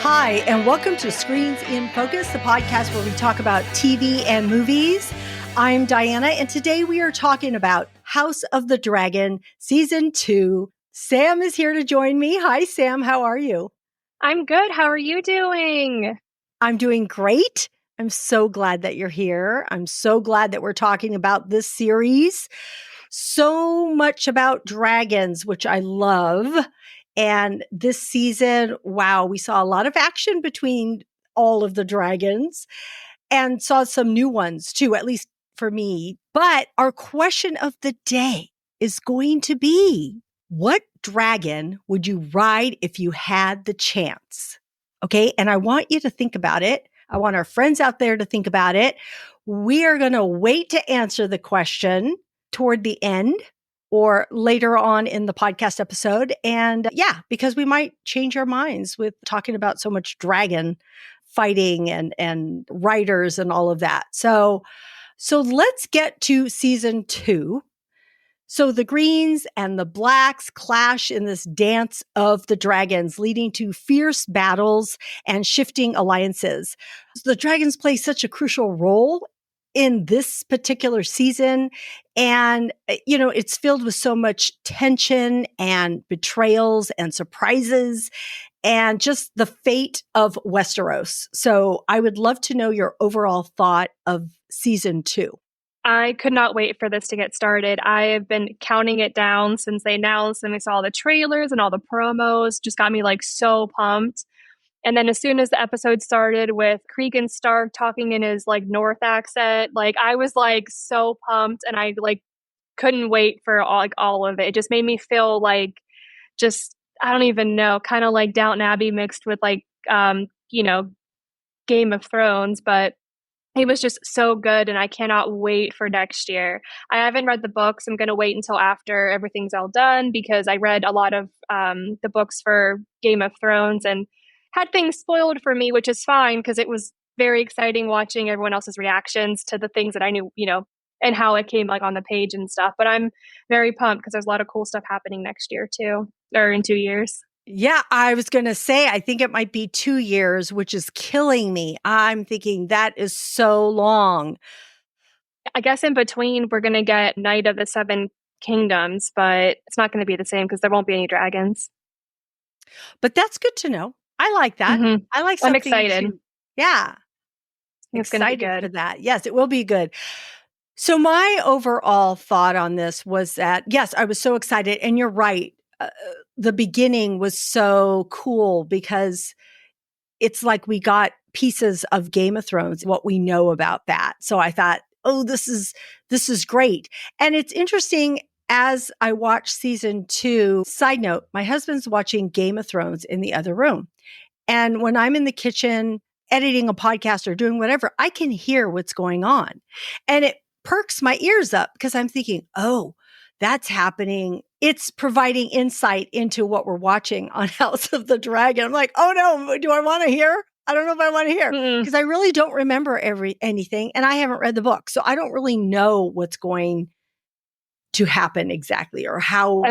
Hi, and welcome to Screens in Focus, the podcast where we talk about TV and movies. I'm Diana, and today we are talking about House of the Dragon, Season 2. Sam is here to join me. Hi, Sam. How are you? I'm good. How are you doing? I'm doing great. I'm so glad that you're here. I'm so glad that we're talking about this series. So much about dragons, which I love. And this season, wow, we saw a lot of action between all of the dragons and saw some new ones too, at least for me. But our question of the day is going to be, what dragon would you ride if you had the chance? Okay. And I want you to think about it. I want our friends out there to think about it. We are going to wait to answer the question toward the end or later on in the podcast episode. And because we might change our minds with talking about so much dragon fighting and writers and all of that. So let's get to season 2. So the greens and the blacks clash in this dance of the dragons, leading to fierce battles and shifting alliances. So the dragons play such a crucial role in this particular season. And, it's filled with so much tension and betrayals and surprises and just the fate of Westeros. So I would love to know your overall thought of season 2. I could not wait for this to get started. I have been counting it down since they announced and we saw the trailers and all the promos. Just got me so pumped. And then as soon as the episode started with Cregan Stark talking in his North accent, I was so pumped, and I couldn't wait for all of it. It just made me feel just, I don't even know, kind of like Downton Abbey mixed with Game of Thrones, but it was just so good, and I cannot wait for next year. I haven't read the books. I'm going to wait until after everything's all done, because I read a lot of the books for Game of Thrones and had things spoiled for me, which is fine, because it was very exciting watching everyone else's reactions to the things that I knew, and how it came on the page and stuff. But I'm very pumped because there's a lot of cool stuff happening next year too, or in 2 years. Yeah, I was going to say, I think it might be 2 years, which is killing me. I'm thinking that is so long. I guess in between, we're going to get Knight of the Seven Kingdoms, but it's not going to be the same because there won't be any dragons. But that's good to know. I like that. Mm-hmm. I like I'm something. excited. It's going to be good for that. Yes, it will be good. So my overall thought on this was that, yes, I was so excited. And you're right. The beginning was so cool because it's like we got pieces of Game of Thrones, what we know about that. So I thought, oh, this is great. And it's interesting as I watch season 2. Side note, my husband's watching Game of Thrones in the other room. And when I'm in the kitchen editing a podcast or doing whatever, I can hear what's going on. And it perks my ears up because I'm thinking, oh, that's happening. It's providing insight into what we're watching on House of the Dragon. I'm like, oh no, do I want to hear? I don't know if I want to hear, because I really don't remember anything, and I haven't read the book. So I don't really know what's going to happen exactly, or how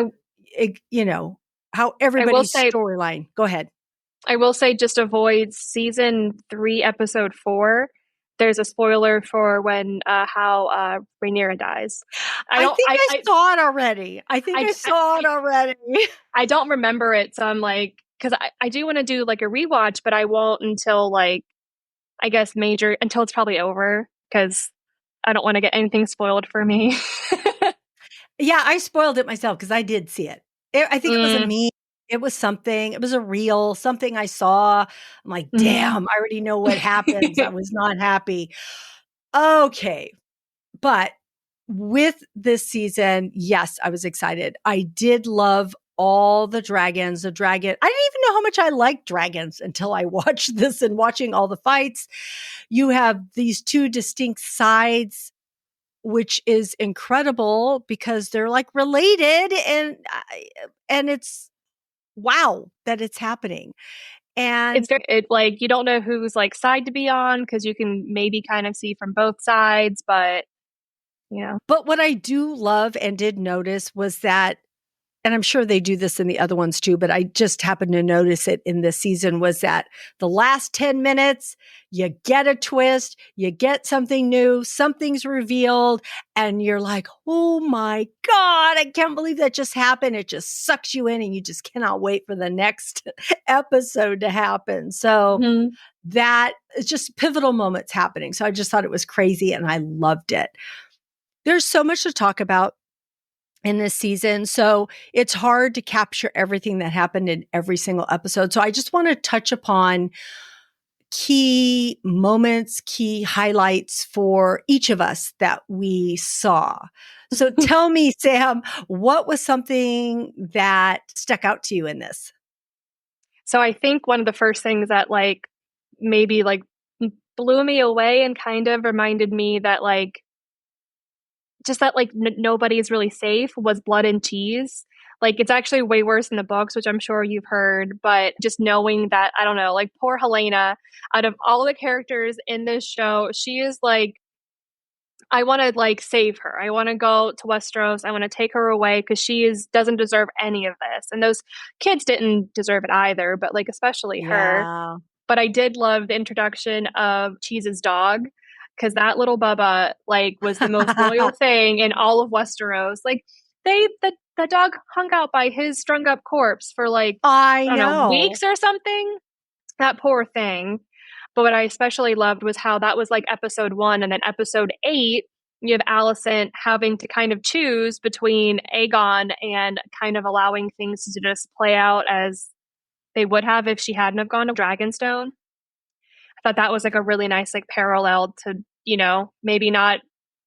everybody's storyline. Go ahead. I will say, just avoid season 3, episode 4. There's a spoiler for when how Rhaenyra dies. I think I saw it already. I saw it already. I don't remember it, so I'm because I do want to do a rewatch, but I won't until I guess until it's probably over, because I don't want to get anything spoiled for me. Yeah, I spoiled it myself because I did see it. I think it was a meme. It was something. It was a reel, something I saw. I'm like, damn, I already know what happens. I was not happy. Okay. But with this season, yes, I was excited. I did love all the dragons. I didn't even know how much I liked dragons until I watched this and watching all the fights. You have these 2 distinct sides, which is incredible because they're related, and it's wow that it's happening. And it's you don't know whose side to be on, because you can maybe kind of see from both sides, but But what I do love and did notice was that and I'm sure they do this in the other ones too, but I just happened to notice it in this season, was that the last 10 minutes, you get a twist, you get something new, something's revealed, and you're like, oh my God, I can't believe that just happened. It just sucks you in and you just cannot wait for the next episode to happen. So Mm-hmm. that is just pivotal moments happening. So I just thought it was crazy and I loved it. There's so much to talk about in this season. So it's hard to capture everything that happened in every single episode. So I just want to touch upon key moments, key highlights for each of us that we saw. So tell me, Sam, what was something that stuck out to you in this? So I think one of the first things that like maybe like blew me away and kind of reminded me that like just that like nobody's really safe was Blood and Cheese. Like it's actually way worse in the books, which I'm sure you've heard, but just knowing that, I don't know, like poor Helena, out of all the characters in this show, she is like, I want to like save her. I want to go to Westeros. I want to take her away because doesn't deserve any of this. And those kids didn't deserve it either, but like especially her. Yeah. But I did love the introduction of Cheese's dog because that little Bubba like was the most loyal thing in all of Westeros. Like the dog hung out by his strung up corpse for like I I don't know know. weeks or something. That poor thing. But what I especially loved was how that was like episode 1, and then episode 8 you have Alicent having to kind of choose between Aegon and kind of allowing things to just play out as they would have if she hadn't have gone to Dragonstone. I thought that was like a really nice like parallel to, maybe not,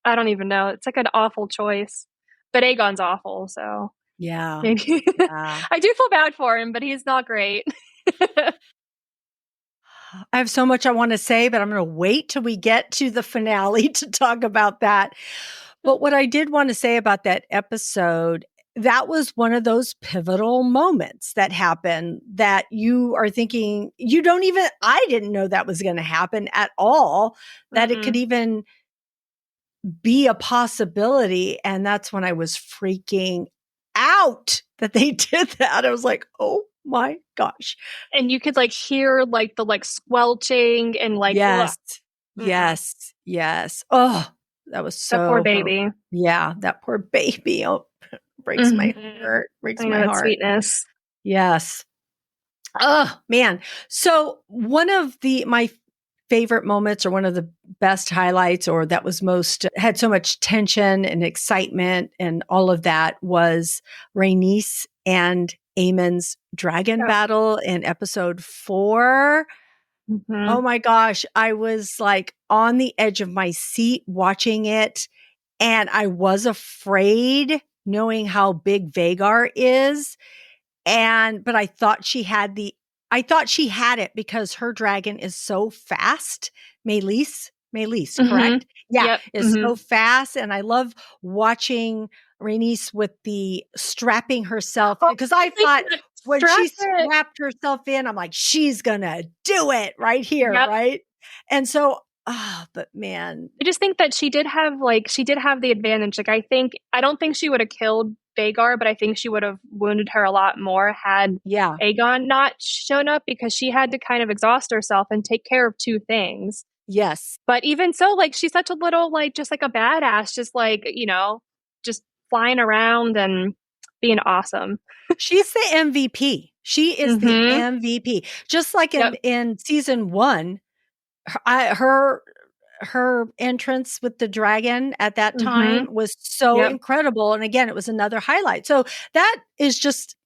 I don't even know. It's like an awful choice. But Aegon's awful, so Yeah. maybe Yeah. I do feel bad for him, but he's not great. I have so much I want to say, but I'm going to wait till we get to the finale to talk about that. But what I did want to say about that episode, that was one of those pivotal moments that happened that you are thinking, I didn't know that was going to happen at all, that it could even be a possibility. And that's when I was freaking out that they did that. I was like, oh my gosh. And you could like hear like the like squelching and like Yes. ugh. Yes. Yes. Oh, that was That poor so baby. yeah, that poor baby. Oh, breaks my heart. Breaks I my know that heart. sweetness. Yes. Oh, man. So one of my favorite moments, or one of the best highlights, or that was had so much tension and excitement and all of that, was Rhaenys and Aemond's dragon battle in episode 4. Oh my gosh. I was like on the edge of my seat watching it, and I was afraid knowing how big Vhagar is. But I thought she had it because her dragon is so fast. Meleys, correct? Yeah, Yep. is so fast. And I love watching Rhaenys with the strapping herself, because I thought when she strapped herself in, I'm like, she's gonna do it right here, right? And so, but man, I just think that she did have the advantage. Like I don't think she would have killed Vhagar, but I think she would have wounded her a lot more had Aegon not shown up, because she had to kind of exhaust herself and take care of 2 things. Yes. But even so, like she's such a little like just like a badass, just like, just flying around and being awesome. She's the MVP. She is the MVP. Just like in season 1, her entrance with the dragon at that time was so incredible. And again, it was another highlight. So that is just,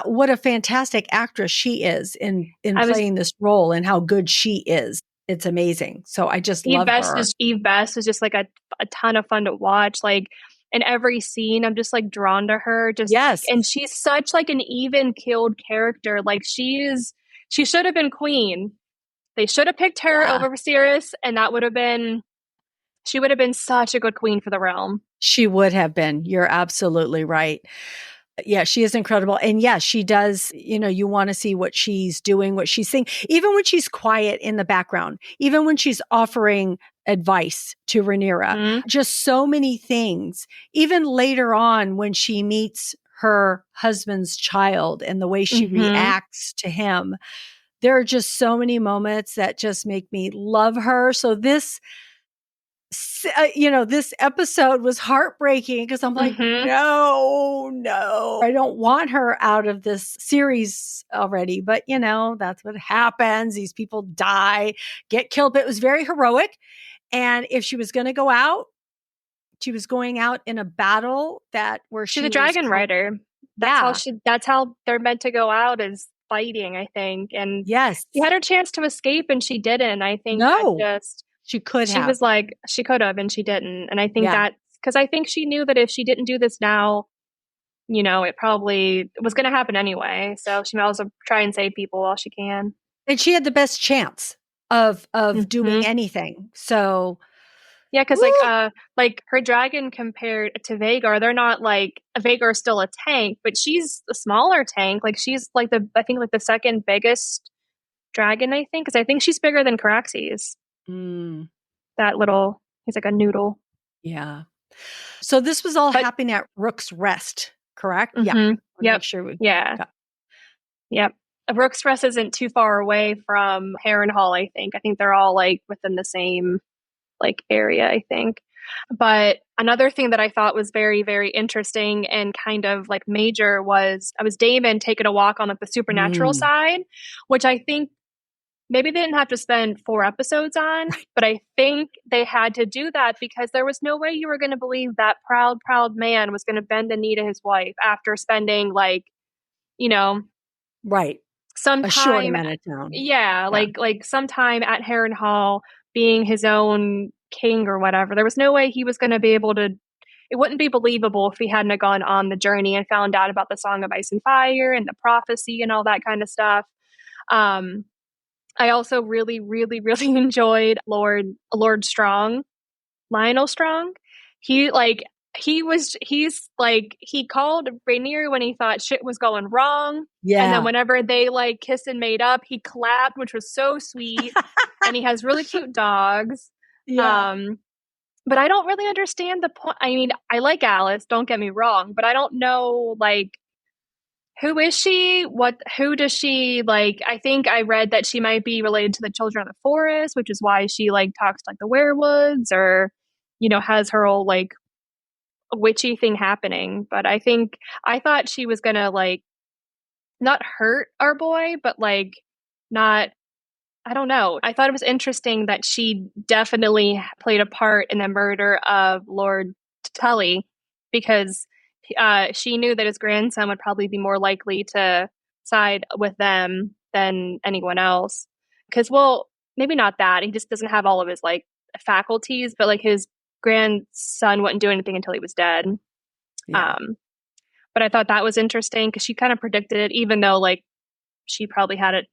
what a fantastic actress she is in playing this role, and how good she is. It's amazing. So I just love her. Eve Best is just like a ton of fun to watch. Like in every scene, I'm just like drawn to her. And she's such like an even keeled character. Like she should have been queen. They should have picked her over Viserys, and she would have been such a good queen for the realm. She would have been. You're absolutely right. Yeah, she is incredible. And yeah, she does, you want to see what she's doing, what she's saying, even when she's quiet in the background, even when she's offering advice to Rhaenyra, just so many things. Even later on when she meets her husband's child and the way she Mm-hmm. reacts to him. There are just so many moments that just make me love her. So this this episode was heartbreaking because I'm like, Mm-hmm. no, I don't want her out of this series already. But, that's what happens. These people die, get killed. But it was very heroic. And if she was going to go out, she was going out in a battle where She's she a was, dragon rider. yeah, That's how they're meant to go out, is fighting, I think. And yes, she had her chance to escape and she didn't. I think that no, just she could she have, was like, she could have and she didn't. And I think yeah. that because I think she knew that if she didn't do this now, it probably was going to happen anyway. So she might also try and save people while she can. And she had the best chance of doing Hmm. anything. So, Yeah, because woo, like her dragon compared to Vhagar, they're not like Vhagar is still a tank, but she's a smaller tank. Like she's like I think like the second biggest dragon. I think because I think she's bigger than Caraxes. mm, That little, he's like a noodle. yeah. So this was all But happening at Rook's Rest, correct? Yeah. hmm, Want to yep, make sure we yeah, got. yep. Rook's Rest isn't too far away from Harrenhal. I think. I think they're all like within the same like area, I think. But another thing that I thought was very, very interesting and kind of like major was I was Daemon taking a walk on like the supernatural Mm, side, which I think maybe they didn't have to spend 4 episodes on, right. but I think they had to do that because there was no way you were going to believe that proud, proud man was going to bend the knee to his wife after spending like, you know, Right. some A short time, amount of time. yeah, Yeah. like some time at Harrenhal being his own king or whatever. There was no way he was going to be able to. It wouldn't be believable if he hadn't gone on the journey and found out about the Song of Ice and Fire and the prophecy and all that kind of stuff. Um, I also really, really, really enjoyed Lord Strong, Lionel Strong. He like he called Rhaenyra when he thought shit was going wrong. And then Yeah. whenever they like kissed and made up, he clapped, which was so sweet. And he has really cute dogs. Yeah. Um, but I don't really understand the point. I mean, I like Alice, don't get me wrong, but I don't know like who is she? Who does she like? I think I read that she might be related to the Children of the Forest, which is why she like talks like the werewolves or, has her whole like witchy thing happening. But I thought she was gonna like not hurt our boy, but like not, I don't know. I thought it was interesting that she definitely played a part in the murder of Lord Tully because she knew that his grandson would probably be more likely to side with them than anyone else. Because, well, maybe not that. He just doesn't have all of his like faculties, but like his grandson wouldn't do anything until he was dead. Yeah. Um, but I thought that was interesting because she kind of predicted it, even though like she probably had it,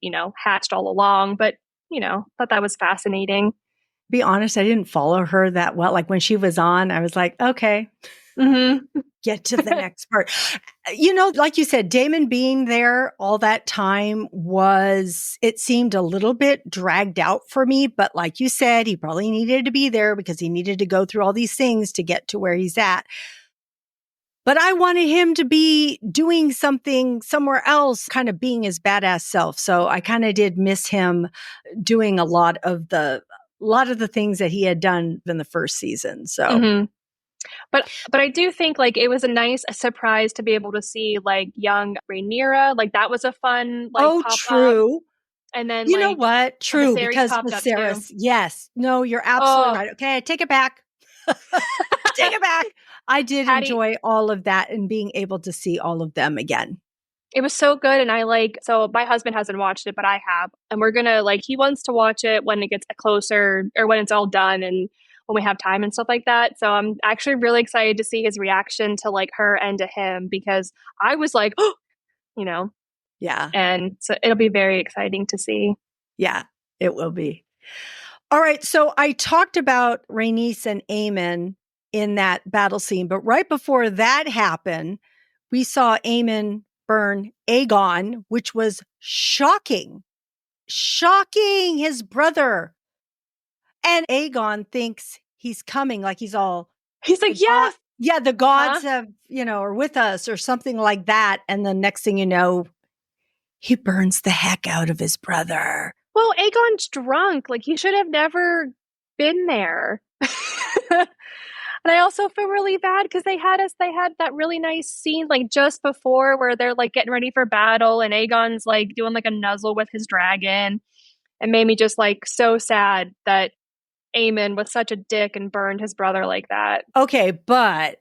hatched all along. But, thought that was fascinating. Be honest, I didn't follow her that well. Like when she was on, I was like, okay, Mm-hmm. get to the next part. Like you said, Daemon being there all that time it seemed a little bit dragged out for me. But like you said, he probably needed to be there because he needed to go through all these things to get to where he's at. But I wanted him to be doing something somewhere else, kind of being his badass self. So I kind of did miss him doing a lot of the things that he had done in the first season. So, Mm-hmm. But I do think like it was a nice surprise to be able to see like young Rhaenyra. Like that was a fun like oh, pop up. true. And then You know like what? True, Viserys because popped up too. Viserys, yes. No, you're absolutely Oh, right. Okay, I take it back. Take it back. I did Hattie, enjoy all of that and being able to see all of them again. it was so good. And so my husband hasn't watched it, but I have. And we're gonna like, he wants to watch it when it gets closer or when it's all done and when we have time and stuff like that. So I'm actually really excited to see his reaction to like her and to him because I was like, oh, you know, Yeah. and so it'll be very exciting to see. Yeah, it will be. All right. So I talked about Rhaenys and Aemond in that battle scene, but right before that happened, we saw Aemond burn Aegon, which was shocking. Shocking, his brother. And Aegon thinks he's coming, like he's all, He's like, goodbye. yes. Yeah, the Huh? gods have, are with us or something like that. And the next thing you know, he burns the heck out of his brother. Well, Aegon's drunk. Like, he should have never been there. And I also feel really bad because they had that really nice scene like just before where they're like getting ready for battle and Aegon's like doing like a nuzzle with his dragon. It made me just like so sad that Aemond was such a dick and burned his brother like that. Okay, but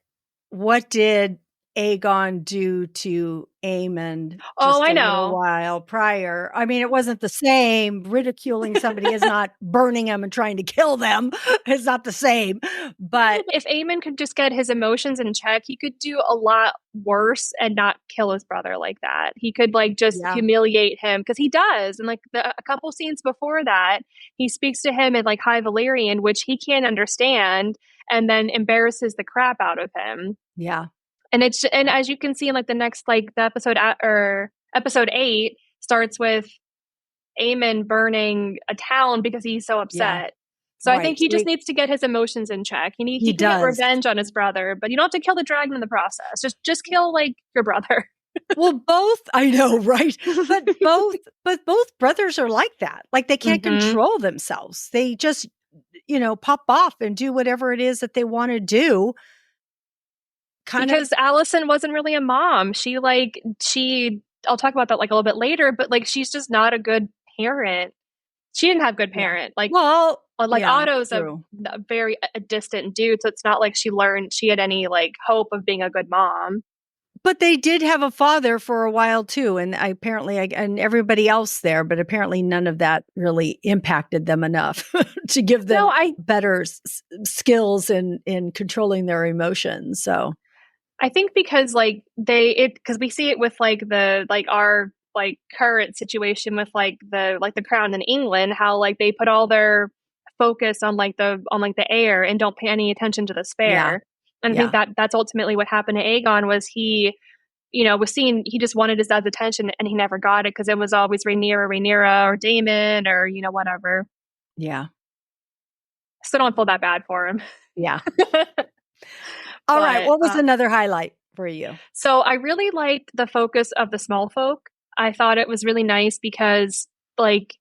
what did Aegon do to Aemond Oh, just I a little know. while prior? I mean, it wasn't the same. Ridiculing somebody is not burning them and trying to kill them. It's not the same. But If Aemon could just get his emotions in check, he could do a lot worse and not kill his brother like that. He could like just yeah, humiliate him because he does. And like a couple scenes before that, he speaks to him in like High Valyrian, which he can't understand, and then embarrasses the crap out of him. yeah, And as you can see in like the next like the episode or episode 8 starts with Aemon burning a town because he's so yeah, upset. So I think right. he just needs to get his emotions in check. He He can get does. revenge on his brother, but you don't have to kill the dragon in the process. Just kill like your brother. Well, both, I know, right? But both brothers are like that. Like they can't Mm-hmm. control themselves. They just, pop off and do whatever it is that they want to do. Kind of, Because Alicent wasn't really a mom. She I'll talk about that like a little bit later, but like she's just not a good parent. She didn't have good yeah. parent. Well, Like yeah, Otto's true. a very a distant dude, so it's not like she had any like hope of being a good mom. But they did have a father for a while too, and and everybody else there, but apparently none of that really impacted them enough to give No, them better skills in controlling their emotions. So I think because like because we see it with like the like our like current situation with like the crown in England, how like they put all their focus on like the heir and don't pay any attention to the yeah, spare. And I think yeah, that that's ultimately what happened to Aegon was was seeing he just wanted his dad's attention and he never got it because it was always Rhaenyra or Daemon or whatever. yeah, So don't feel that bad for him. yeah. All right. But What was another highlight for you? so I really liked the focus of the small folk. I thought it was really nice because, like,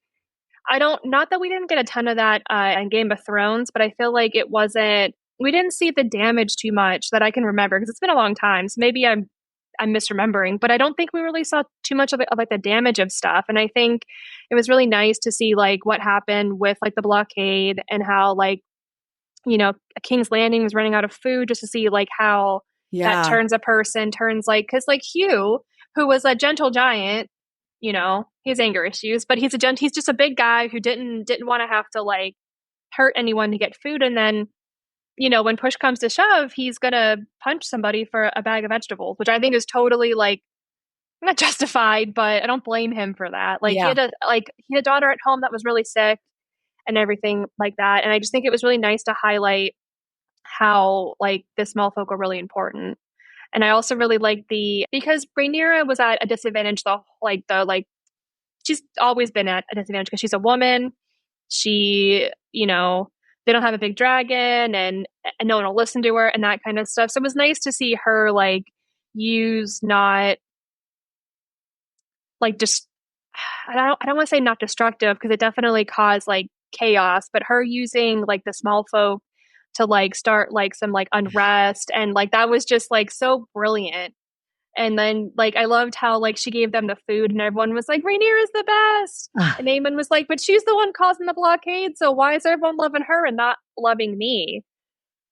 I don't, not that we didn't get a ton of that in Game of Thrones, but I feel like it wasn't, we didn't see the damage too much that I can remember because it's been a long time. So maybe I'm misremembering, but I don't think we really saw too much of like the damage of stuff. And I think it was really nice to see like what happened with like the blockade and how like King's Landing was running out of food just to see like how that Yeah. turns a person, turns like, because like Hugh, who was a gentle giant, he has anger issues, but he's just a big guy who didn't want to have to like hurt anyone to get food. And then, when push comes to shove, he's gonna punch somebody for a bag of vegetables, which I think is totally like not justified, but I don't blame him for that. Like Yeah. he had a daughter at home that was really sick and everything like that. And I just think it was really nice to highlight how like the small folk are really important. And I also really like because Rhaenyra was at a disadvantage she's always been at a disadvantage because she's a woman. She, they don't have a big dragon and no one will listen to her and that kind of stuff. So it was nice to see her like use not like just I don't want to say not destructive because it definitely caused like chaos, but her using like the small folk to like start like some like unrest and like that was just like so brilliant. And then like I loved how like she gave them the food and everyone was like Rhaenyra is the best. Ah, And Aemon was like, but she's the one causing the blockade, so why is everyone loving her and not loving me?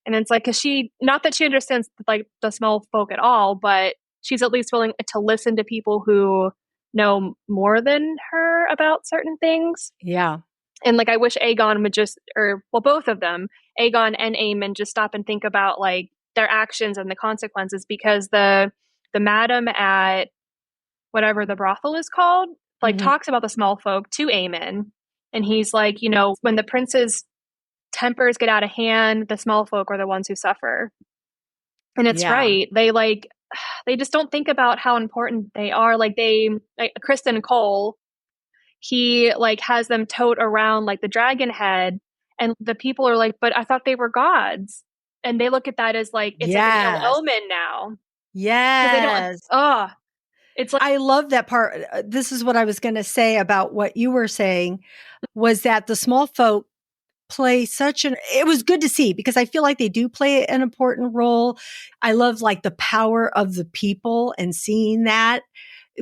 And it's like, cause she, not that she understands like the small folk at all, but she's at least willing to listen to people who know more than her about certain things. yeah. And like, I wish Aegon would just, or well, both of them, Aegon and Aemon, just stop and think about like their actions and the consequences because the madam at whatever the brothel is called, like Mhm. talks about the small folk to Aemon. And he's like, when the prince's tempers get out of hand, the small folk are the ones who suffer. And it's Yeah. right. They just don't think about how important they are. Like Kristen Cole, he like has them tote around like the dragon head and the people are like, but I thought they were gods. and they look at that as like it's like an ill Yes. omen now because they don't. Yes. Oh, it's like I love that part. This is what I was going to say about what you were saying was that the small folk play such an it was good to see because I feel like they do play an important role. I love like the power of the people and seeing that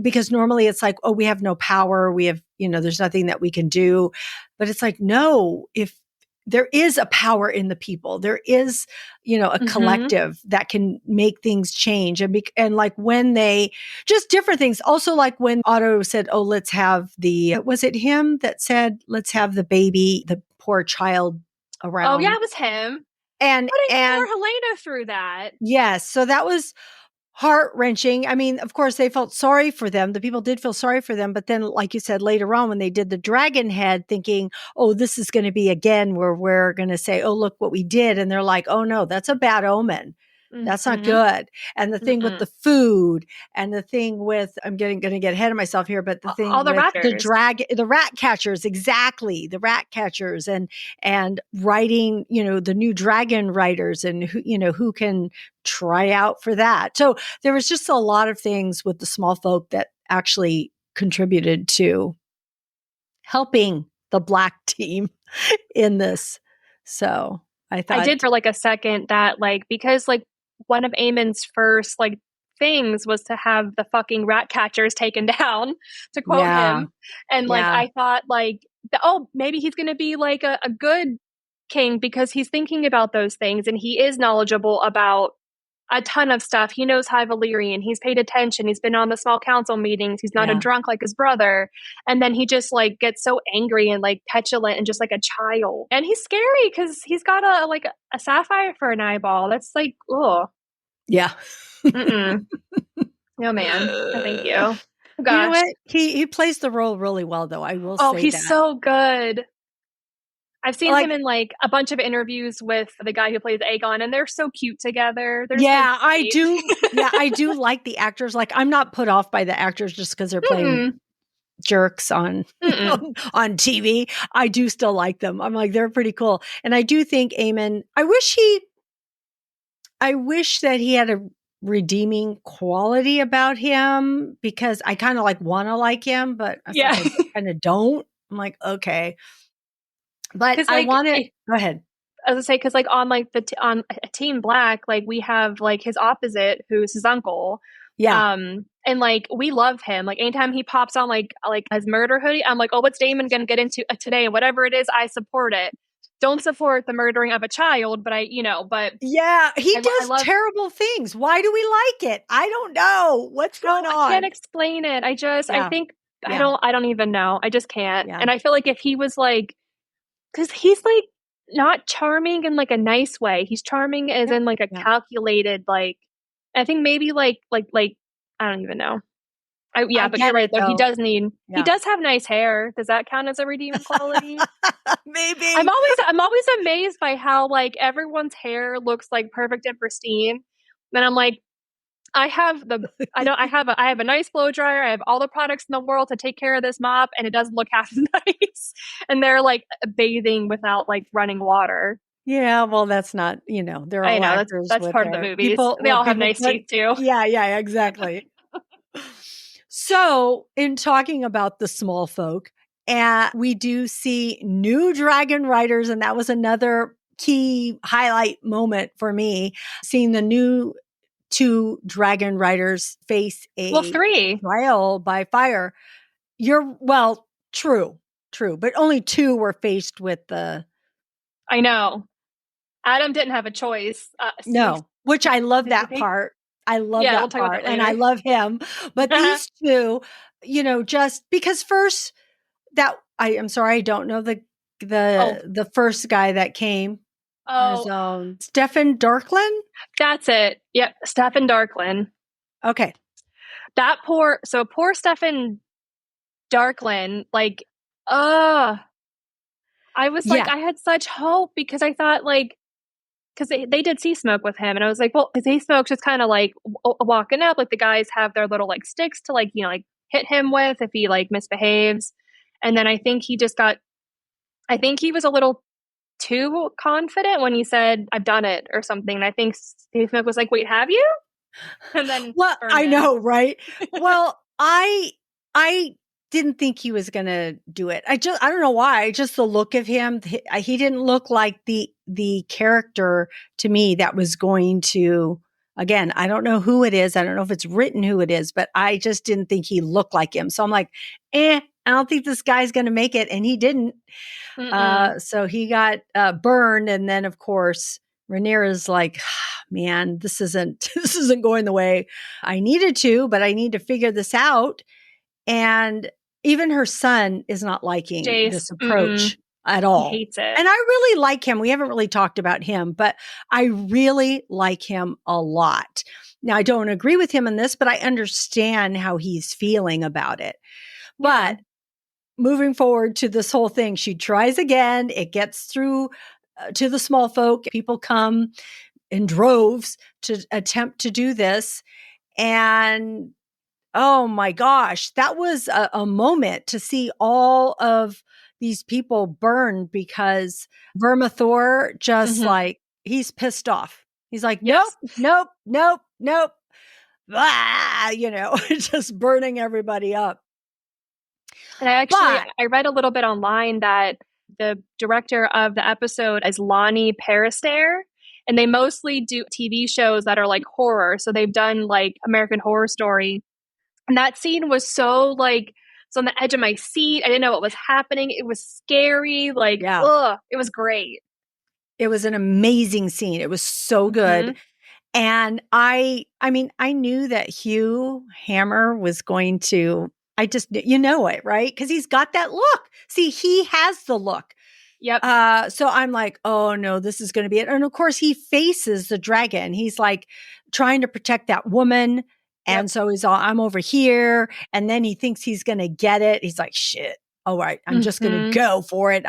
because normally it's like, oh, we have no power. We have, there's nothing that we can do. But it's like, no, if there is a power in the people, there is, a mm-hmm. collective that can make things change. And like when they just different things. Also, like when Otto said, oh, let's have was it him that said, let's have the baby, the poor child Oh yeah, around. it was him And, putting poor and Helena through that. yes, so that was heart wrenching. I mean, of course, they felt sorry for them. The people did feel sorry for them. But then, like you said, later on, when they did the dragon head, thinking, oh, this is going to be again where we're going to say, oh, look what we did. And they're like, oh, no, that's a bad omen. That's not Mm-hmm. good. And the thing with Mm-mm. the food and the thing with, I'm going to get ahead of myself here, but the All thing the with raptors. the rat catchers, exactly. The rat catchers and writing, the new dragon writers and who can try out for that. So there was just a lot of things with the small folk that actually contributed to helping the black team in this. So I I thought, did for like a second that like because like one of Aemon's first like things was to have the fucking rat catchers taken down, to quote yeah, him. And like yeah, I thought like oh maybe he's gonna be like a good king because he's thinking about those things and he is knowledgeable about a ton of stuff. He knows High Valyrian. He's paid attention. He's been on the small council meetings. He's not a yeah. drunk like his brother. And then he just like gets so angry and like petulant and just like a child. And he's scary because he's got a sapphire for an eyeball. That's like, oh, Yeah. mm-mm. No, man. No, thank you. Oh, You know gosh. what? He plays the role really well, though. I will Oh, say he's that. so good. I've seen him Like, in like a bunch of interviews with the guy who plays Aegon, and they're so cute together. They're so yeah, I sweet. do. Yeah, I do like the actors. Like, I'm not put off by the actors just because they're playing Mm-mm. jerks on Mm-mm. on TV. I do still like them. I'm like, they're pretty cool. And I do think Aemon, I wish that he had a redeeming quality about him because I kind of like want to like him, but it's like Yeah. I kind of don't. I'm like, okay. But Because I like want to go ahead. as I say, because like on like on Team Black, like we have like his opposite, who's his uncle, Yeah. and like we love him. Like anytime he pops on like his murder hoodie, I'm like, oh, what's Daemon gonna get into today? And whatever it is, I support it. Don't support the murdering of a child, but but Yeah, he I does love. terrible things. Why do we like it? I don't know. What's going I can't on? explain it. I Yeah. think Yeah. I don't even know. I just can't. Yeah. And I feel like if he was like because he's like not charming in like a nice way. He's charming as Yeah. in like a Yeah. calculated like I think maybe like I don't even know. Yeah, I but you're get right it though. though. He Yeah. does have nice hair. Does that count as a redeeming quality? Maybe. I'm always amazed by how like everyone's hair looks like perfect and pristine. And I'm like I have the I have a nice blow dryer. I have all the products in the world to take care of this mop, and it doesn't look half as nice. And they're like bathing without like running water. Yeah, well, that's not, they're I all know actors that's with part of the their movies. They all have people nice put. teeth too. Yeah, yeah, exactly. So, in talking about the small folk, we do see new dragon riders, and that was another key highlight moment for me, seeing the new two dragon riders face Well, a three. trial by fire. True, true, but only two were faced with the I know. Adam didn't have a choice. no, which I love Did that he? part. I love Yeah, we'll that talk about part, that and I later. love him. But these two, just because first that I'm sorry, I don't know Oh, the first guy that came on his oh, own. Stefan Darkland? that's it. Yep, Stefan Darklin. Okay. Poor Stefan Darklin. Like, uh I was like, Yeah. I had such hope because I thought like because they did see smoke with him and I was like well because he smoke's just kind of like walking up like the guys have their little like sticks to like like hit him with if he like misbehaves and then I think he was a little too confident when he said, "I've done it" or something. And I think Steve Smith was like, "Wait, have you?" And then Well, burned I him. know, right? Well, I didn't think he was going to do it. I don't know why. Just the look of him, he didn't look like the character to me that was going to. Again, I don't know who it is. I don't know if it's written who it is, but I just didn't think he looked like him. So I'm like, I don't think this guy's going to make it, and he didn't. Mm-mm. So he got burned, and then of course Rhaenyra's like, man, this isn't this isn't going the way I needed to, but I need to figure this out. And even her son is not liking Jace, this approach at he all. hates it. And I really like him. We haven't really talked about him, but I really like him a lot. Now, I don't agree with him in this, but I understand how he's feeling about it. Yeah. But moving forward to this whole thing, she tries again. It gets through to the small folk. People come in droves to attempt to do this. And oh my gosh, that was a moment to see all of these people burn because Vermithor just Mm-hmm. like, he's pissed off. He's like, nope, Yes. nope, nope, nope. Ah, just burning everybody up. And But I read a little bit online that the director of the episode is Lonnie Perister, and they mostly do TV shows that are like horror. So they've done like American Horror Story. And that scene was so like, it's on the edge of my seat. I didn't know what was happening. It was scary. Like, yeah, ugh, it was great. it was an amazing scene. It was so good. Mm-hmm. And I knew that Hugh Hammer was going to, it, right? Because he's got that look. See, he has the look. Yep. So I'm like, oh no, this is going to be it. And of course, he faces the dragon. He's like trying to protect that woman. Yep. And so he's all, I'm over here. And then he thinks he's going to get it. He's like, shit. All right, I'm just going to Mm-hmm. go for it.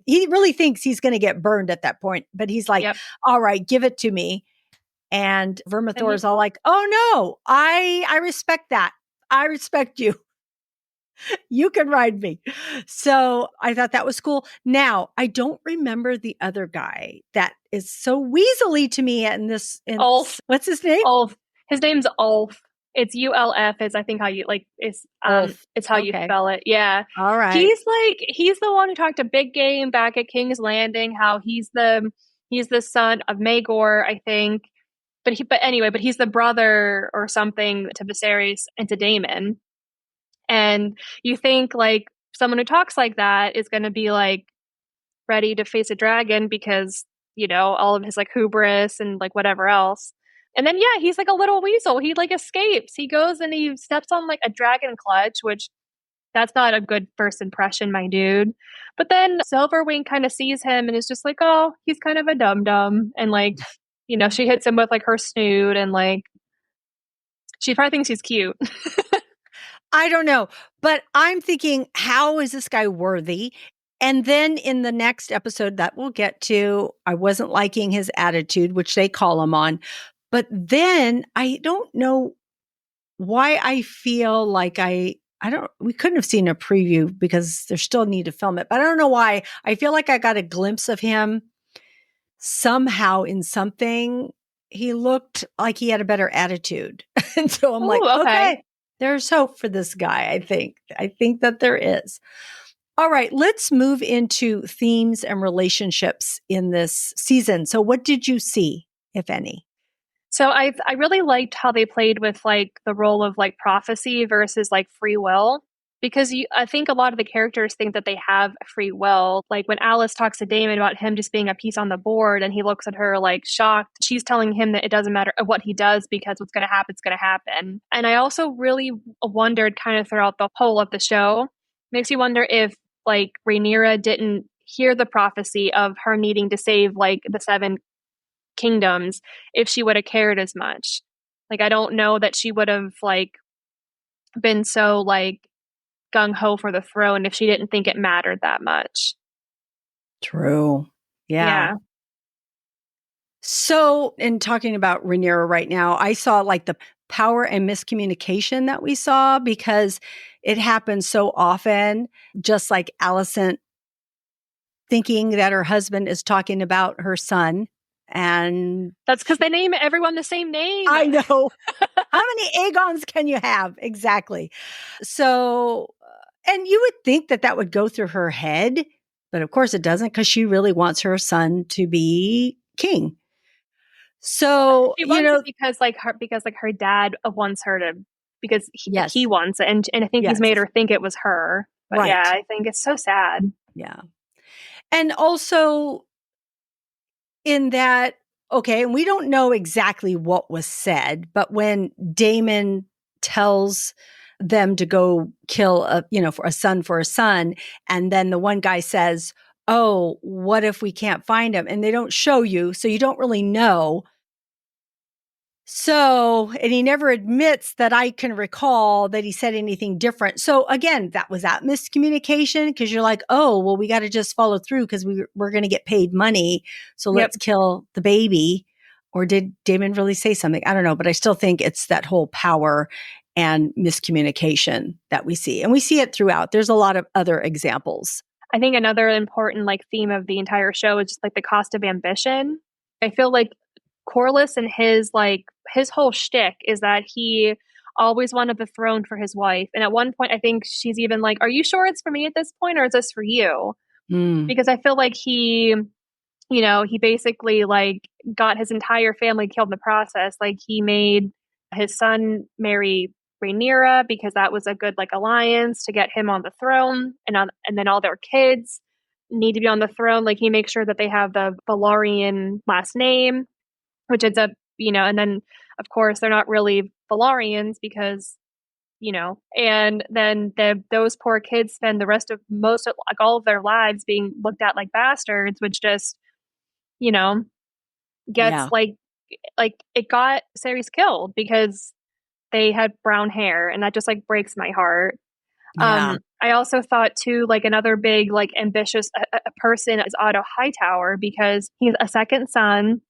He really thinks he's going to get burned at that point. But he's like, Yep. all right, give it to me. And And Vermithor he, is all like, oh no, I respect that. I respect you. You can ride me. So I thought that was cool. Now, I don't remember the other guy that is so weaselly to me Ulf. what's his name? Ulf. His name's Ulf. It's ULF is I think how you like Ulf. it's how you Okay. spell it. Yeah. All right. He's the one who talked a big game back at King's Landing, how he's the son of Maegor, I think. But he's the brother or something to Viserys and to Daemon. And you think like someone who talks like that is gonna be like ready to face a dragon because, all of his like hubris and like whatever else. And then yeah, he's like a little weasel. He like escapes. He goes and he steps on like a dragon clutch, which that's not a good first impression, my dude. But then Silverwing kind of sees him and is just like, oh, he's kind of a dum dum. And like, she hits him with like her snoot and like she probably thinks he's cute. I don't know, but I'm thinking, how is this guy worthy? And then in the next episode that we'll get to, I wasn't liking his attitude, which they call him on. But then I don't know why I feel like we couldn't have seen a preview because they still need to film it. But I don't know why. I feel like I got a glimpse of him somehow in something. He looked like he had a better attitude. And so I'm like, Oh, okay. okay, there's hope for this guy, I think. I think that there is. All right, let's move into themes and relationships in this season. So what did you see, if any? So I really liked how they played with like the role of like prophecy versus like free will, because I think a lot of the characters think that they have free will. Like when Alice talks to Damon about him just being a piece on the board and he looks at her like shocked, she's telling him that it doesn't matter what he does because what's going to happen is going to happen. And I also really wondered kind of throughout the whole of the show, makes you wonder if like Rhaenyra didn't hear the prophecy of her needing to save like the seven kingdoms if she would have cared as much. Like I don't know that she would have like been so like gung ho for the throne if she didn't think it mattered that much. True. Yeah. Yeah. So, in talking about Rhaenyra right now, I saw like the power and miscommunication that we saw because it happens so often, just like Alicent thinking that her husband is talking about her son. And That's because they name everyone the same name. I know. How many Aegons can you have? Exactly. So, and you would think that that would go through her head, but of course it doesn't, because she really wants her son to be king. So, She wants it because her dad wants her to, because he yes, wants it, and I think he's yes, made her think it was her. But yeah, right. I think it's so sad. Yeah. And also in that, okay, and we don't know exactly what was said, but when Daemon tells them to go kill for a son, and then the one guy says, "Oh, what if we can't find him?" And they don't show you, so you don't really know. So, and he never admits that I can recall that he said anything different. So again, was that miscommunication? Because you're like, oh, well, we got to just follow through because we're going to get paid money. So Yep. let's kill the baby. Or did Damon really say something? I don't know, but I still think it's that whole power and miscommunication that we see. And we see it throughout. There's a lot of other examples. I think another important theme of the entire show is just the cost of ambition. I feel like Corlys and his whole shtick is that he always wanted the throne for his wife. And at one point, I think she's even like, "Are you sure it's for me at this point, or is this for you?" Mm, Because I feel like he basically got his entire family killed in the process. He made his son marry Rhaenyra because that was a good alliance to get him on the throne, and then all their kids need to be on the throne. He makes sure that they have the Velaryon last name, which ends up, and then of course they're not really Velaryons because, and then those poor kids spend the rest of all of their lives being looked at like bastards, which just, you know, gets yeah. it got Ceres killed because they had brown hair, and that just breaks my heart. Yeah. I also thought too, another big ambitious a person is Otto Hightower, because he's a second son,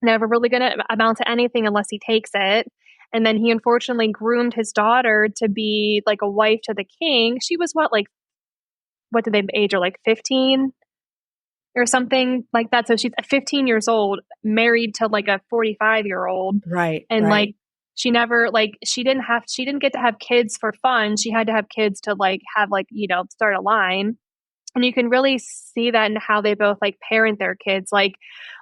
never really going to amount to anything unless he takes it. And then he unfortunately groomed his daughter to be a wife to the king. She was what did they age her, 15 or something like that. So she's 15 years old, married to a 45-year-old. Right. And Right. she never she didn't get to have kids for fun. She had to have kids to have start a line. And you can really see that in how they both parent their kids.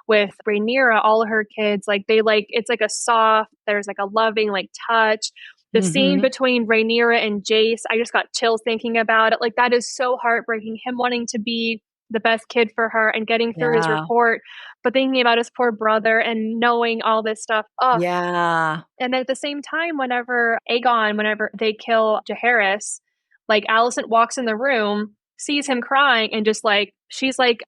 With Rhaenyra, all her kids, it's a soft, there's a loving touch. The scene Mm-hmm. between Rhaenyra and Jace, I just got chills thinking about it. That is so heartbreaking. Him wanting to be the best kid for her and getting through his Yeah. report, but thinking about his poor brother and knowing all this stuff. Oh, Yeah. and then at the same time, whenever they kill Jaehaerys, Alicent walks in the room, sees him crying, and just she's like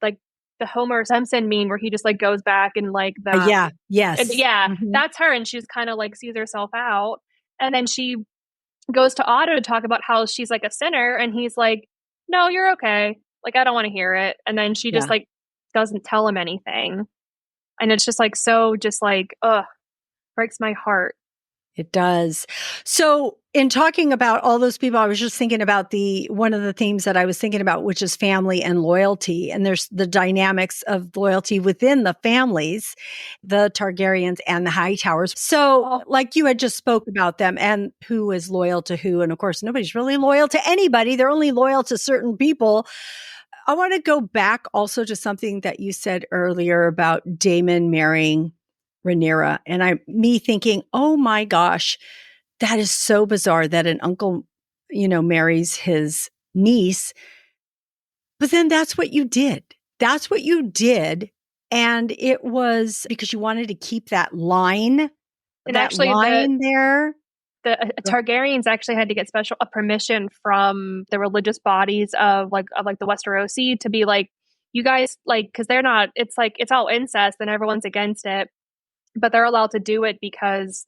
the Homer Simpson meme where he just goes back and Yeah. Yes. yeah, Mm-hmm. that's her, and she's kind of sees herself out, and then she goes to Otto to talk about how she's a sinner, and he's like, "No, you're okay. I don't want to hear it." And then she just Yeah. doesn't tell him anything, and it's just so just ugh, breaks my heart. It does. So, in talking about all those people, I was just thinking about one of the themes that I was thinking about, which is family and loyalty. And there's the dynamics of loyalty within the families, the Targaryens and the Hightowers. So, like you had just spoke about them and who is loyal to who. And of course, nobody's really loyal to anybody. They're only loyal to certain people. I want to go back also to something that you said earlier about Daemon marrying Rhaenyra, and me thinking, oh my gosh, that is so bizarre that an uncle, marries his niece. But then that's what you did. That's what you did. And it was because you wanted to keep And that actually, line there. the Targaryens actually had to get special permission from the religious bodies of the Westerosi to be you guys, because they're not. It's all incest and everyone's against it, but they're allowed to do it because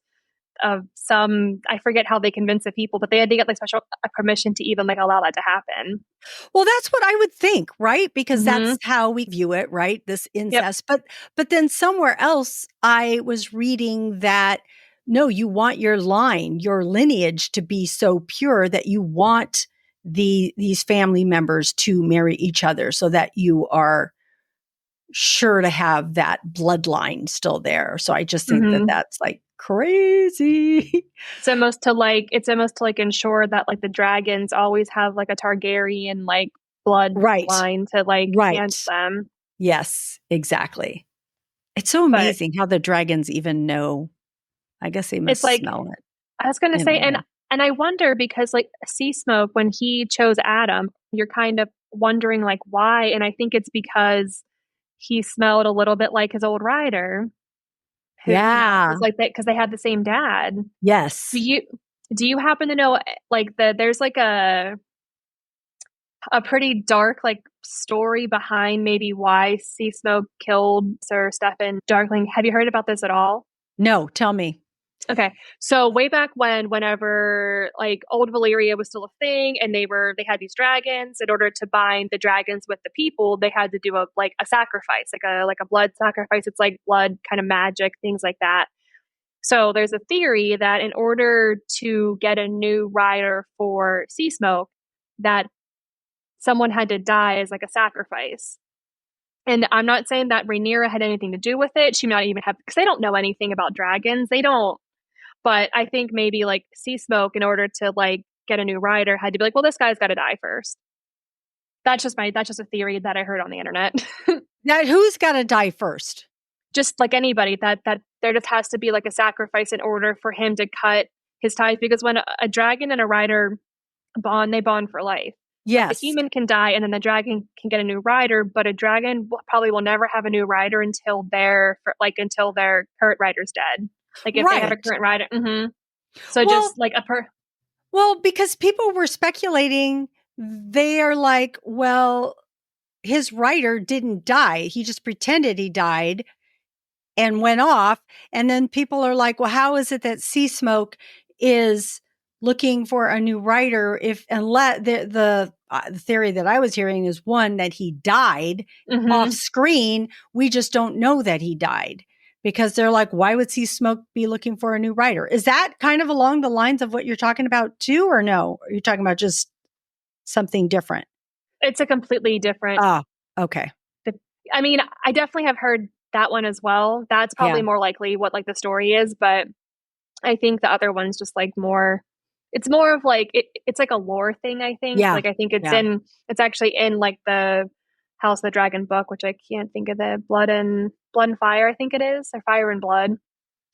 of some, I forget how they convinced the people, but they had to get special permission to even allow that to happen. Well, that's what I would think, right? Because Mm-hmm. that's how we view it, right? This Yep. incest. But then somewhere else I was reading that no, you want your lineage to be so pure that you want these family members to marry each other so that you are sure to have that bloodline still there. So I just think that Mm-hmm. that's like crazy. It's almost to like ensure that like the dragons always have like a Targaryen like Right. bloodline to like hand Right. them. Yes, exactly. It's so But amazing how the dragons even know. I guess they it's must like smell it I was gonna in a say, way. and I wonder because like Sea Smoke, when he chose Adam, you're kind of wondering like why, and I think it's because he smelled a little bit like his old rider, who Yeah. was like that because they had the same dad. Do Yes. you do you happen to know like there's like a pretty dark like story behind maybe why Sea Smoke killed Sir Stephen Darkling? Have you heard about this at all? No, tell me. Okay. So way back whenever like old Valyria was still a thing and they had these dragons, in order to bind the dragons with the people, they had to do a sacrifice, like a blood sacrifice. It's like blood kind of magic, things like that. So there's a theory that in order to get a new rider for Sea Smoke, that someone had to die as like a sacrifice. And I'm not saying that Rhaenyra had anything to do with it. She might even have, because they don't know anything about dragons. They don't. But I think maybe like Sea Smoke, in order to like get a new rider, had to be like, well, this guy's got to die first. That's just a theory that I heard on the internet. Now, who's got to die first? Just like anybody, that there just has to be like a sacrifice in order for him to cut his ties. Because when a dragon and a rider bond, they bond for life. Like the Yes. human can die and then the dragon can get a new rider, but a dragon probably will never have a new rider until their current rider's dead. Like if they have a Right. current rider. So Well, just like because people were speculating, they are like, well, his writer didn't die. He just pretended he died and went off. And then people are like, well, how is it that Sea Smoke is looking for a new writer if unless the theory that I was hearing is one that he died off mhm. screen. We just don't know that he died because they're like, why would Sea Smoke be looking for a new writer? Is that kind of along the lines of what you're talking about too, or no? Are you talking about just something different? It's a completely different. Ah, okay. I mean, I definitely have heard that one as well. That's Yeah. probably more likely what like the story is, but I think the other one's just like more. It's more of like it's like a lore thing. I think. Yeah. Like I think Yeah. it's actually in like the House of the Dragon book, which I can't think of the Blood and Fire. I think it is, or Fire and Blood,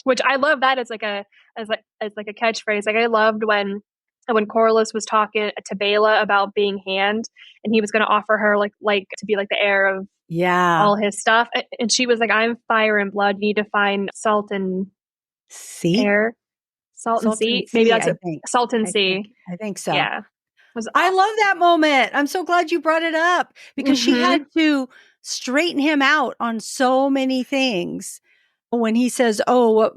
which I love that as like a catchphrase. Like I loved when Corlys was talking to Baela about being hand, and he was going to offer her like to be like the heir of Yeah. all his stuff, and she was like, "I'm fire and blood. You need to find salt and See? air, salt and Salton sea. Maybe Sea, that's I it. think. Salt and I think. sea. I think so. Yeah, was I love that moment. I'm so glad you brought it up because she mm-hmm. had to straighten him out on so many things. When he says, "Oh, what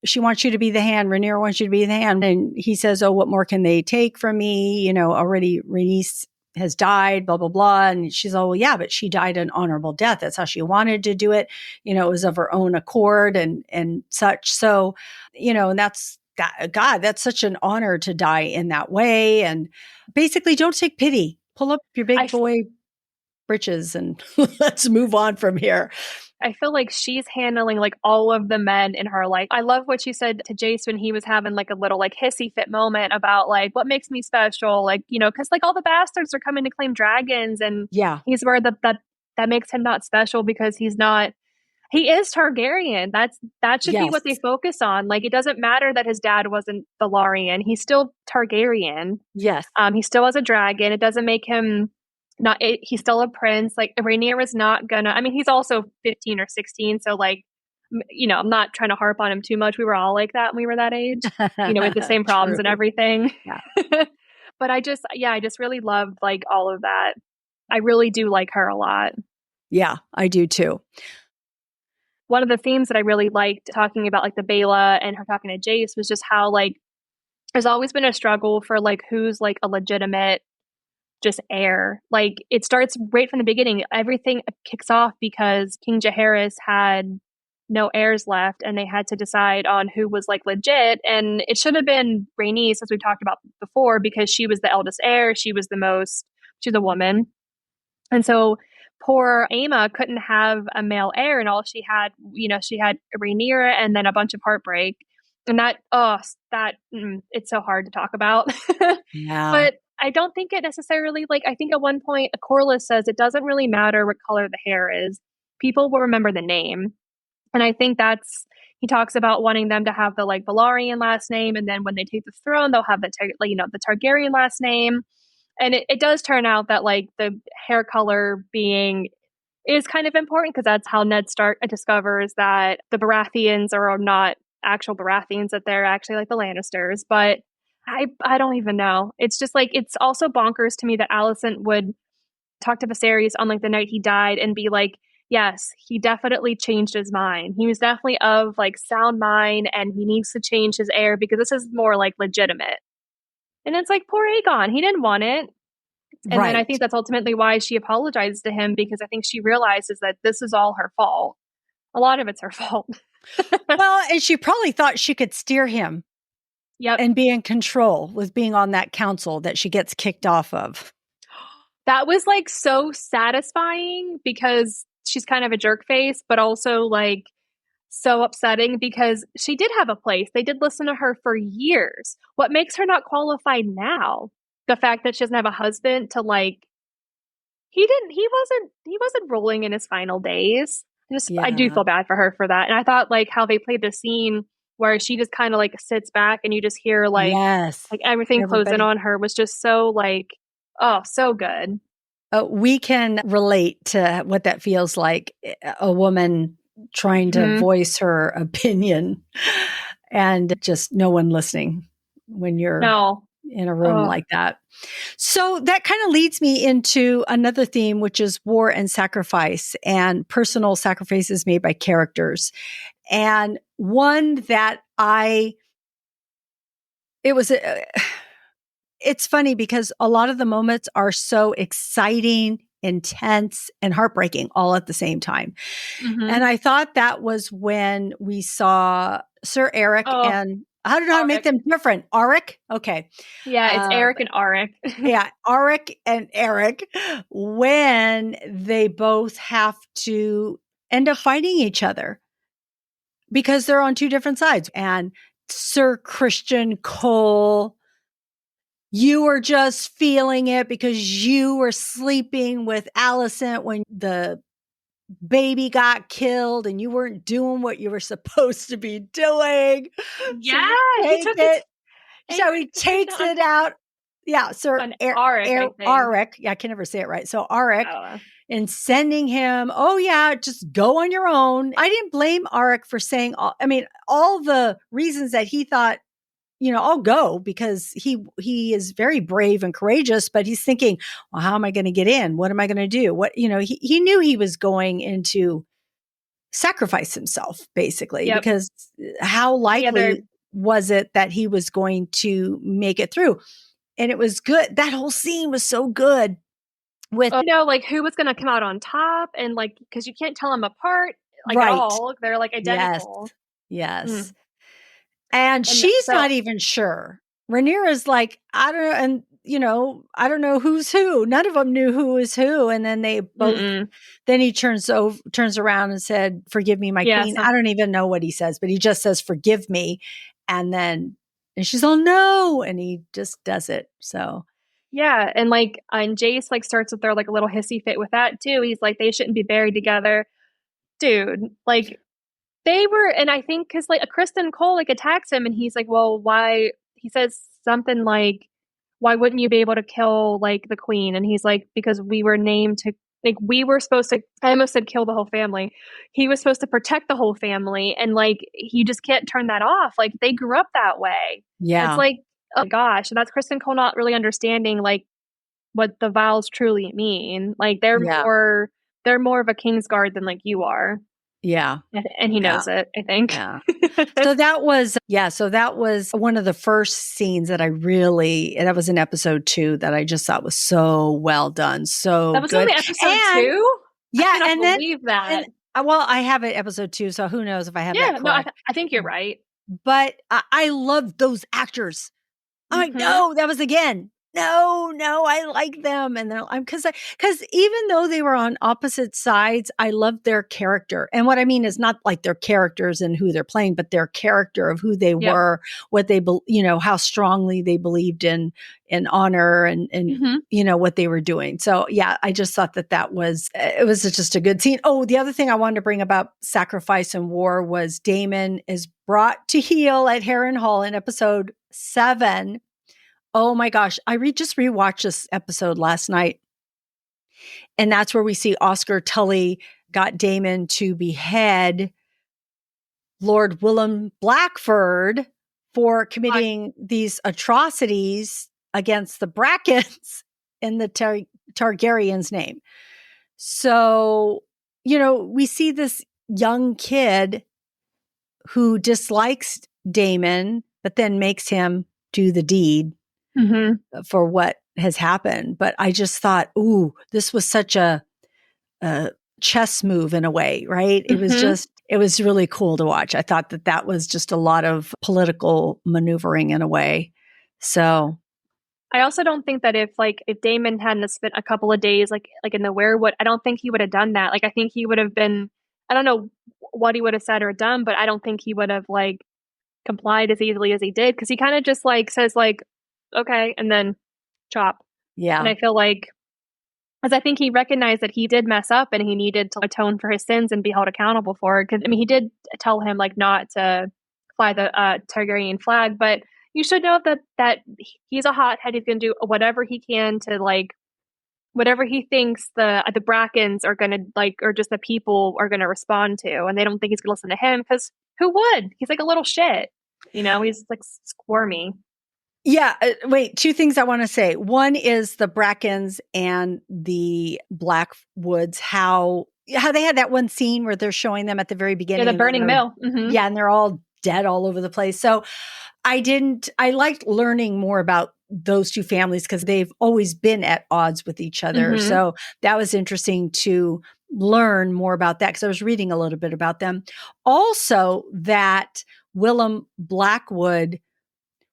she wants you to be the hand, Rhaenyra wants you to be the hand," and he says, "Oh, what more can they take from me? You know, already Rhaenys has died, blah blah blah." And she's all, "Well, yeah, but she died an honorable death. That's how she wanted to do it. You know, it was of her own accord and such." So, and that's God. That's such an honor to die in that way. And basically, don't take pity. Pull up your I big boy britches and let's move on from here. I feel like she's handling like all of the men in her life. I love what she said to Jace when he was having like a little like hissy fit moment about like what makes me special, like because like all the bastards are coming to claim dragons, and Yeah. he's where that makes him not special because he's not. He is Targaryen. That should be Yes. what they focus on. Like it doesn't matter that his dad wasn't Velaryon. He's still Targaryen. Yes. He still has a dragon. It doesn't make him not. He's still a prince. Like Rhaenyra is not gonna. I mean, he's also 15 or 16. So like, I'm not trying to harp on him too much. We were all like that when we were that age. With the same problems True. and everything. Yeah. But I just really loved like all of that. I really do like her a lot. Yeah, I do too. One of the themes that I really liked talking about like the Baela and her talking to Jace was just how like there's always been a struggle for like who's like a legitimate just heir. Like it starts right from the beginning. Everything kicks off because King Jaehaerys had no heirs left, and they had to decide on who was like legit. And it should have been Rhaenys, as we talked about before, because she was the eldest heir. She's a woman. And so poor Aemma couldn't have a male heir, and all she had, she had Rhaenyra and then a bunch of heartbreak. And it's so hard to talk about. Yeah. But I don't think it necessarily, like, I think at one point, Corlys says it doesn't really matter what color the hair is. People will remember the name. And I think he talks about wanting them to have the like Velaryon last name. And then when they take the throne, they'll have the Targaryen last name. And it does turn out that like the hair color being is kind of important, because that's how Ned Stark discovers that the Baratheons are not actual Baratheons, that they're actually like the Lannisters. But I don't even know. It's just like, it's also bonkers to me that Alicent would talk to Viserys on like the night he died and be like, yes, he definitely changed his mind. He was definitely of like sound mind, and he needs to change his heir because this is more like legitimate. And it's like, poor Aegon, he didn't want it. And then I think that's ultimately why she apologizes to him, because I think she realizes that this is all her fault. A lot of it's her fault. Well, and she probably thought she could steer him. Yep. And be in control with being on that council that she gets kicked off of. That was like so satisfying, because she's kind of a jerk face, but also like so upsetting, because she did have a place. They did listen to her for years. What makes her not qualified now? The fact that she doesn't have a husband to like, he wasn't rolling in his final days. I do feel bad for her for that. And I thought like how they played the scene where she just kind of like sits back and you just hear like, like everything closing on her was just so like, oh, so good. We can relate to what that feels like, a woman trying to voice her opinion and just no one listening when you're in a room like that. So that kind of leads me into another theme, which is war and sacrifice and personal sacrifices made by characters. And one that it's funny because a lot of the moments are so exciting, intense, and heartbreaking all at the same time. And I thought that was when we saw Sir Eric and I don't know how to make them different. Auric? Okay. Yeah, it's Eric and Auric. Yeah, Auric and Eric, when they both have to end up fighting each other because they're on two different sides. And Sir Christian Cole, you were just feeling it because you were sleeping with Alicent when the baby got killed and you weren't doing what you were supposed to be doing. Yeah, so he takes it out. Yeah, Sir Auric. Yeah, I can never say it right. So Auric, and sending him, just go on your own. I didn't blame Auric for saying, all the reasons that he thought, I'll go, because he is very brave and courageous, but he's thinking, well, how am I going to get in? What am I going to do? He knew he was going into sacrifice himself, basically, because how likely was it that he was going to make it through? And it was good. That whole scene was so good. With like who was going to come out on top, and like, because you can't tell them apart at all. They're like identical. Yes. And she's not even sure. Rhaenyra's like, I don't know. And, I don't know who's who. None of them knew who was who. And then they both, then he turns around and said, forgive me, my queen. I don't even know what he says, but he just says, forgive me. And she's all, no. And he just does it. So. Yeah. And like, and Jace like starts with their like a little hissy fit with that too. He's like, they shouldn't be buried together. Dude, like, they were, and I think because like a Kristen Cole like attacks him, and he's like, well, why? He says something like, why wouldn't you be able to kill like the queen? And he's like, because we were named to, like, we were supposed to, I almost said kill the whole family. He was supposed to protect the whole family. And like, he just can't turn that off. Like, they grew up that way. Yeah. It's like, oh gosh. And that's Kristen Cole not really understanding like what the vows truly mean. Like, they're more of a Kingsguard than like you are. Yeah. And he knows it, I think. Yeah. So that was one of the first scenes that that was in episode 2 that I just thought was so well done. So that was good. only episode 2? Yeah. I cannot believe that. well, I have it episode 2, so who knows if I have that Yeah, no, correct. I think you're right. But I love those actors. I'm like, Mhm. no, that was again. No, I like them. And then I'm because even though they were on opposite sides, I loved their character. And what I mean is not like their characters and who they're playing, but their character of who they Yep. were, what they, how strongly they believed in honor and, Mhm. what they were doing. So yeah, I just thought that was, it was just a good scene. Oh, the other thing I wanted to bring about sacrifice and war was Daemon is brought to heel at Harrenhal in episode 7. Oh my gosh. Just rewatched this episode last night. And that's where we see Oscar Tully got Daemon to behead Lord Willem Blackford for committing these atrocities against the Brackens in the Targaryen's name. So, we see this young kid who dislikes Daemon, but then makes him do the deed Mhm. for what has happened. But I just thought, ooh, this was such a chess move in a way, right? Mhm. It was really cool to watch. I thought that was just a lot of political maneuvering in a way. So, I also don't think that if Damon hadn't spent a couple of days like in the werewood, I don't think he would have done that. Like I think he would have been, I don't know what he would have said or done, but I don't think he would have like complied as easily as he did because he kind of just like says like okay and then chop. And yeah. I feel like because I think he recognized that he did mess up and he needed to atone for his sins and be held accountable for it. Because I mean, he did tell him like not to fly the Targaryen flag, but you should know that he's a hothead. He's going to do whatever he can to like whatever he thinks the Brackens are going to like, or just the people are going to respond to, and they don't think he's going to listen to him because who would? He's like a little shit, He's like squirmy. Yeah. Wait, two things I want to say. One is the Brackens and the Blackwoods, how they had that one scene where they're showing them at the very Yeah, beginning the and then burning mill. Mm-hmm. yeah, and they're all dead all over the place. So I liked learning more about those two families because they've always been at odds with each other. Mm-hmm. So that was interesting to learn more about that because I was reading a little bit about them. Also, that Willem Blackwood,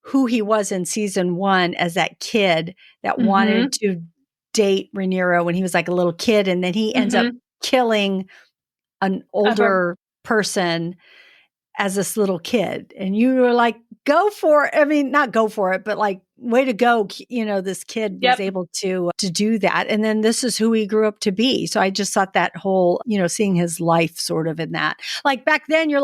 who he was in season 1 as that kid that Mm-hmm. wanted to date Rhaenyra when he was like a little kid, and then he ends up Mm-hmm. killing an Ever. older person as this little kid. And you were like, go for it. I mean, not go for it, but like, way to go. This kid was Yep. able to do that. And then this is who he grew up to be. So I just thought that whole, seeing his life sort of in that. Like back then you're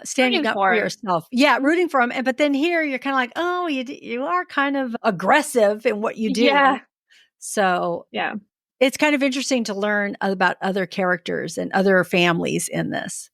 standing Rooting up for for him. yourself. Yeah, rooting for him. But then here you're kind of like, oh, you are kind of aggressive in what you do. Yeah. So Yeah. it's kind of interesting to learn about other characters and other families in this.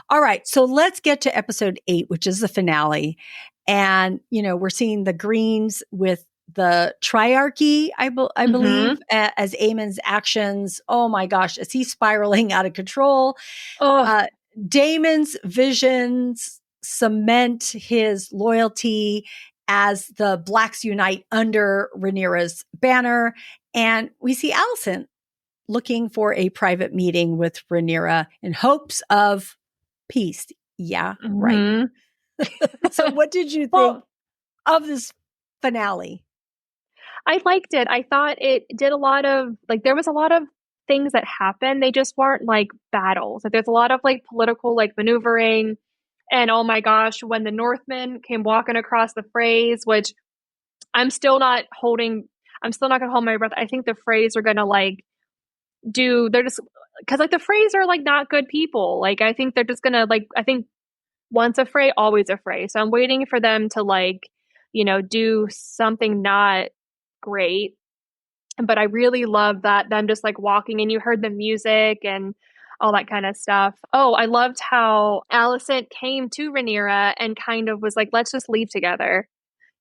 All right, so let's get to episode 8, which is the finale. And, we're seeing the Greens with the triarchy, I Mm-hmm. believe, as Aemond's actions. Oh my gosh, is he spiraling out of control? Oh. Uh, Daemon's visions cement his loyalty as the Blacks unite under Rhaenyra's banner. And we see Alicent looking for a private meeting with Rhaenyra in hopes of peace. Yeah, right. Mm-hmm. So what did you think Well, of this finale? I liked it. I thought it did a lot of like there was a lot of things that happened. They just weren't like battles. Like there's a lot of like political like maneuvering. And oh my gosh, when the Northmen came walking across the phrase, which I'm still not holding, I'm still not gonna hold my breath. I think the phrase are gonna like they're just because like the phrase are like not good people. Like I think they're just gonna like I think once afraid, always afraid. So I'm waiting for them to like, do something not great. But I really love that them just like walking and you heard the music and all that kind of stuff. Oh, I loved how Alicent came to Rhaenyra and kind of was like, let's just leave together.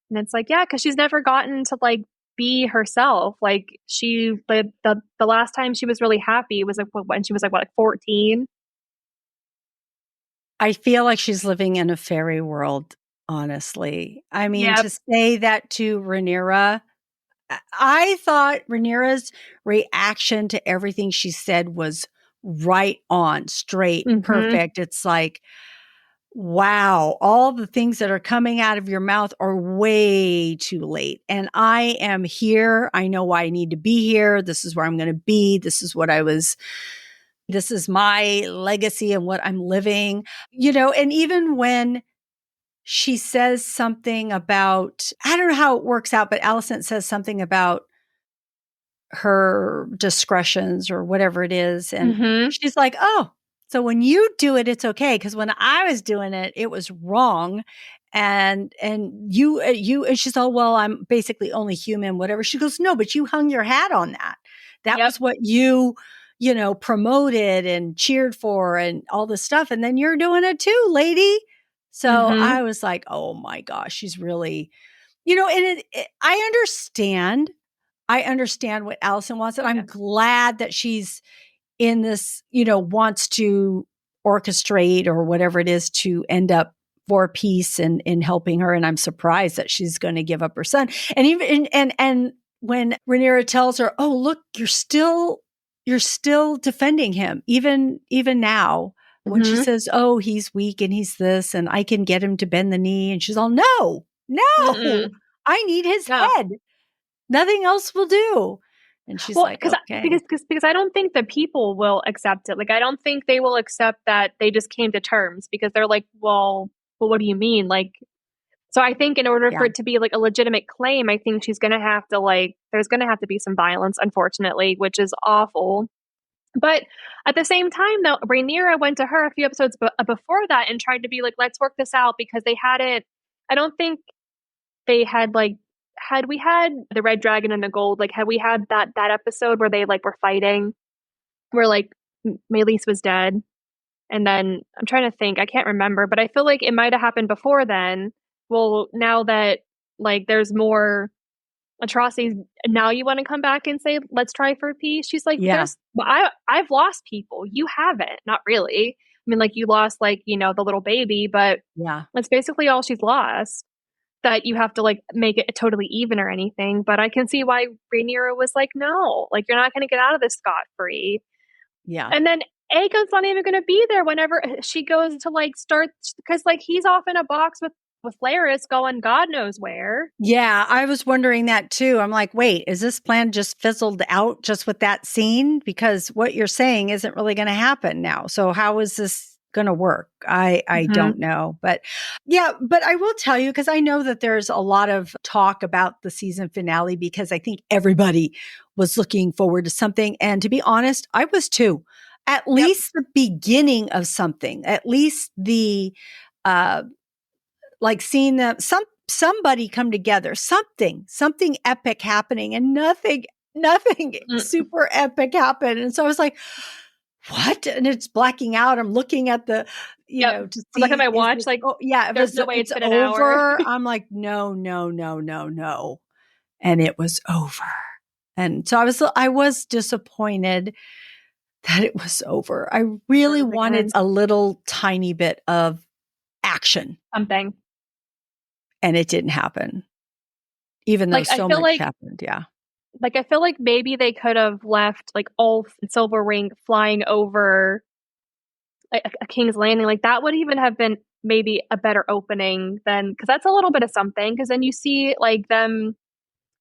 And it's like, yeah, because she's never gotten to like be herself. Like the last time she was really happy was like when she was like what, like 14. I feel like she's living in a fairy world, honestly. I mean, Yep. to say that to Rhaenyra, I thought Rhaenyra's reaction to everything she said was right on, straight, Mm-hmm. perfect. It's like, wow, all the things that are coming out of your mouth are way too late. And I am here. I know why I need to be here. This is where I'm going to be. This is my legacy and what I'm living, and even when she says something about, I don't know how it works out, but Alicent says something about her discretions or whatever it is. And Mm-hmm. she's like, oh, so when you do it, it's okay. Cause when I was doing it, it was wrong. And and she's all, well, I'm basically only human, whatever. She goes, no, but you hung your hat on that. That Yep. was what promoted and cheered for and all this stuff. And then you're doing it too, lady. So Mm-hmm. I was like, oh my gosh, she's really, and I understand what Alicent wants, and Yeah. I'm glad that she's in this, wants to orchestrate or whatever it is to end up for peace and in helping her. And I'm surprised that she's going to give up her son. And even and when Rhaenyra tells her, "Oh, look, you're still defending him, even now." When she Mm-hmm. says, "Oh, he's weak and he's this, and I can get him to bend the knee," and she's all, "No, no, Mm-mm. I need his No. head. Nothing else will do." And she's Well, like, because okay. because I don't think the people will accept it. Like, I don't think they will accept that they just came to terms because they're like, well, what do you mean? Like, so I think in order for Yeah. it to be like a legitimate claim, I think she's gonna have to there's gonna have to be some violence, unfortunately, which is awful. But at the same time, though, Rhaenyra went to her a few episodes before that and tried to be like, let's work this out because they hadn't. I don't think they had had we had the red dragon and the gold, like had we had that episode where they like were fighting, where like Meleys was dead, and then I'm trying to think, I can't remember, but I feel like it might have happened before then. Well, now that like there's more atrocities, now you want to come back and say let's try for peace. She's like, Yeah. there's I've lost people, you haven't, not really. I mean, like you lost the little baby, but Yeah. that's basically all she's lost. That you have to like make it totally even or anything. But I can see why Rhaenyra was like, no, like you're not going to get out of this scot free. Yeah. And then Aegon's not even going to be there whenever she goes to like start, because like he's off in a box with Larys going God knows where. Yeah. I was wondering that too. I'm like, wait, is this plan just fizzled out just with that scene? Because what you're saying isn't really going to happen now. So how is this going to work? I Mm-hmm. don't know. But yeah, but I will tell you, because I know that there's a lot of talk about the season finale because I think everybody was looking forward to something. And to be honest, I was too. At Yep. least the beginning of something, at least the uh like seeing them somebody come together, something epic happening, and nothing Mm. super epic happened. And so I was like, what? And it's blacking out. I'm looking at the, Yep. to I'm looking at see, my is watch, this, like oh yeah, if there's no way it's it's been an hour. over. I'm like, no, no, no, no, no. And it was over. And so I was disappointed that it was over. I really wanted Man, a little tiny bit of action, something. and it didn't happen, even though Like I so feel much like happened. Yeah. I feel like maybe they could have left like Ulf and Silverwing flying over a King's Landing. Like that would even have been maybe a better opening than, because that's a little bit of something. Because then you see like them,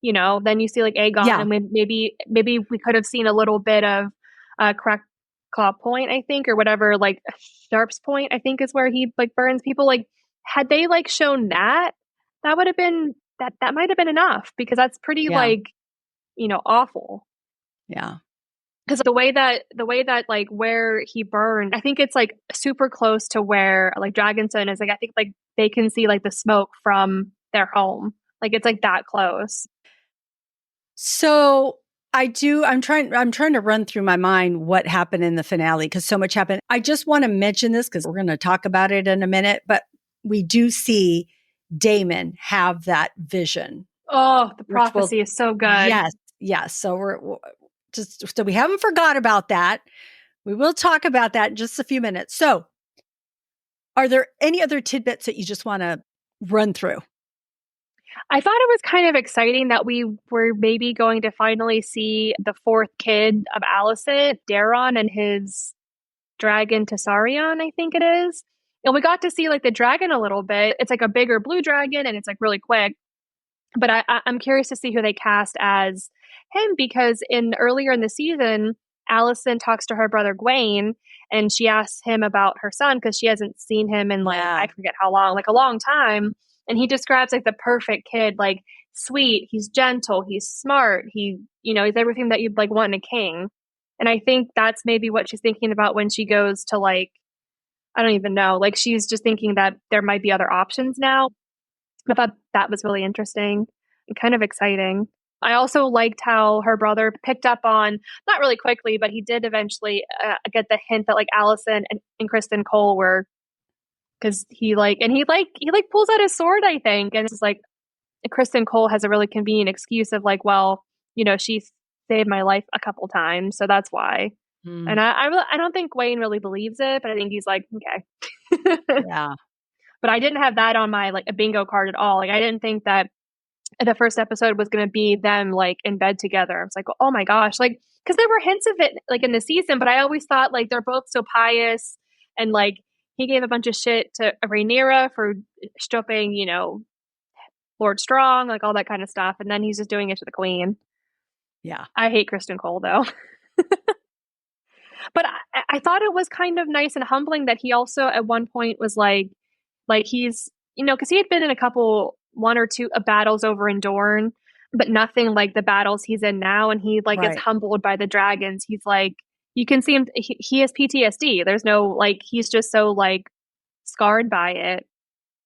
then you see like Aegon, Yeah. and maybe we could have seen a little bit of Crack Claw Point, I think, or whatever, like Sharp's Point, I think is where he like burns people. Like had they like shown that, that would have been that might have been enough, because that's pretty Yeah. like awful. Yeah. Because the way that like where he burned, I think it's like super close to where like Dragonstone is. Like I think like they can see like the smoke from their home. Like it's like that close. So I'm trying to run through my mind what happened in the finale because so much happened. I just want to mention this because we're going to talk about it in a minute, but we do see Daemon have that vision, Oh, the which will, prophecy is so good. yes, yes. So we're just, so we haven't forgot about that. We will talk about that in just a few minutes. So are there any other tidbits that you just want to run through? I thought it was kind of exciting that we were maybe going to finally see the fourth kid of Alicent, Daemon, and his dragon Tessarion, I think it is. And we got to see like the dragon a little bit. It's like a bigger blue dragon and it's like really quick. But I'm curious to see who they cast as him because in earlier in the season, Alicent talks to her brother Gwaine and she asks him about her son because she hasn't seen him in like Yeah. I forget how long, like a long time. And he describes like the perfect kid, like sweet, he's gentle, he's smart, he's everything that you'd like want in a king. And I think that's maybe what she's thinking about when she goes to like I don't even know, like she's just thinking that there might be other options now. I thought that was really interesting and kind of exciting. I also liked how her brother picked up on, not really quickly, but he did eventually get the hint that like Alicent and Kristen Cole were, because he pulls out his sword, I think, and it's like Kristen Cole has a really convenient excuse of like, well, she saved my life a couple times, so that's why. Mm, And I don't think Wayne really believes it, but I think he's like, okay. yeah. But I didn't have that on my like a bingo card at all. Like I didn't think that the first episode was going to be them like in bed together. I was like, oh my gosh, like because there were hints of it like in the season, but I always thought like they're both so pious and like he gave a bunch of shit to Rhaenyra for stripping, Lord Strong, like all that kind of stuff, and then he's just doing it to the Queen. Yeah. I hate Kristen Cole though. But I thought it was kind of nice and humbling that he also at one point was like he's, because he had been in a couple, one or two battles over in Dorne, but nothing like the battles he's in now. And he like is Right. humbled by the dragons. He's like, you can see him, he has PTSD. There's no, like, he's just so like scarred by it.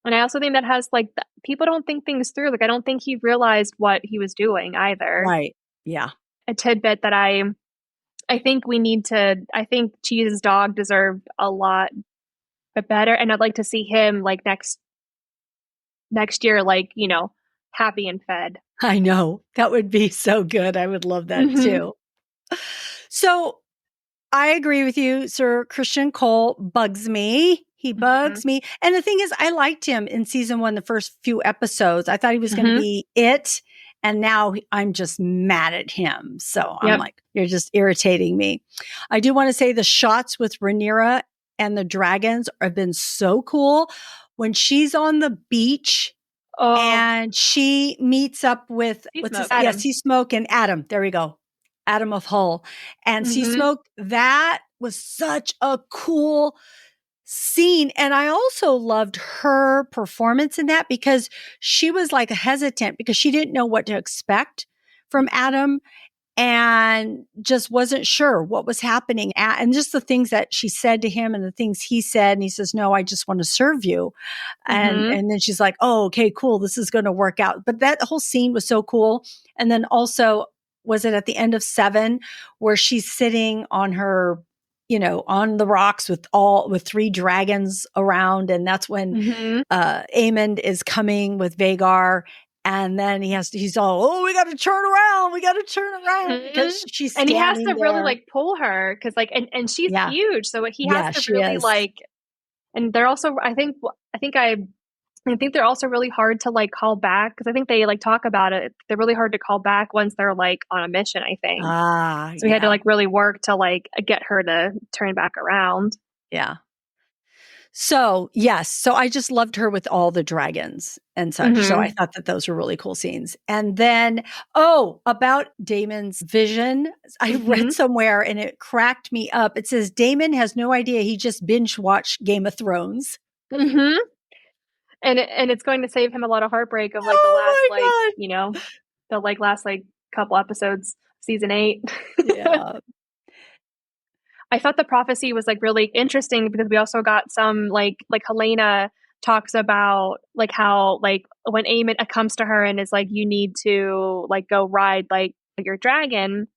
And I also think that has like, people don't think things through. Like, I don't think he realized what he was doing either. Right. Yeah. A tidbit that I think I think Cheese's dog deserved a lot but better. And I'd like to see him like next year, like, happy and fed. I know. That would be so good. I would love that Mm-hmm. too. So I agree with you, Sir Christian Cole bugs me. He Mm-hmm. bugs me. And the thing is, I liked him in season one, the first few episodes. I thought he was going to Mm-hmm. be it. And now I'm just mad at him. So I'm Yep. like, you're just irritating me. I do want to say the shots with Rhaenyra and the dragons have been so cool. When she's on the beach Oh, and she meets up with sea what's smoke. his yeah, Adam. Sea Smoke and Adam. There we go. Adam of Hull. And Sea Mm-hmm. Smoke, that was such a cool scene. And I also loved her performance in that because she was like hesitant because she didn't know what to expect from Adam and just wasn't sure what was happening. And just the things that she said to him and the things he said. And he says, no, I just want to serve you. Mm-hmm. And then she's like, oh, okay, cool. This is going to work out. But that whole scene was so cool. And then also, was it at the end of 7 where she's sitting on her, on the rocks with 3 dragons around. And that's when, Mm-hmm. Aemond is coming with Vagar. And then he's all, oh, we got to turn around. We got to turn around Mm-hmm. because she's And he has standing to really there. like pull her because like and she's Yeah. huge, so he has Yeah, to she really is. like. And they're also I think they're also really hard to like call back because I think they like talk about it. They're really hard to call back once they're like on a mission, I think. Ah, So we had to yeah. like really work to like get her to turn back around. Yeah. So, yes. So I just loved her with all the dragons and such. So I Mm-hmm. thought that those were really cool scenes. And then, about Damon's vision, I Mm-hmm. read somewhere and it cracked me up. It says Damon has no idea he just binge watched Game of Thrones. Mm-hmm. And it's going to save him a lot of heartbreak of like the last Oh like, my God. the like last like couple episodes, season 8. Yeah. I thought the prophecy was like really interesting because we also got some like Helena talks about like how like when Aemond comes to her and is like you need to like go ride like your dragon,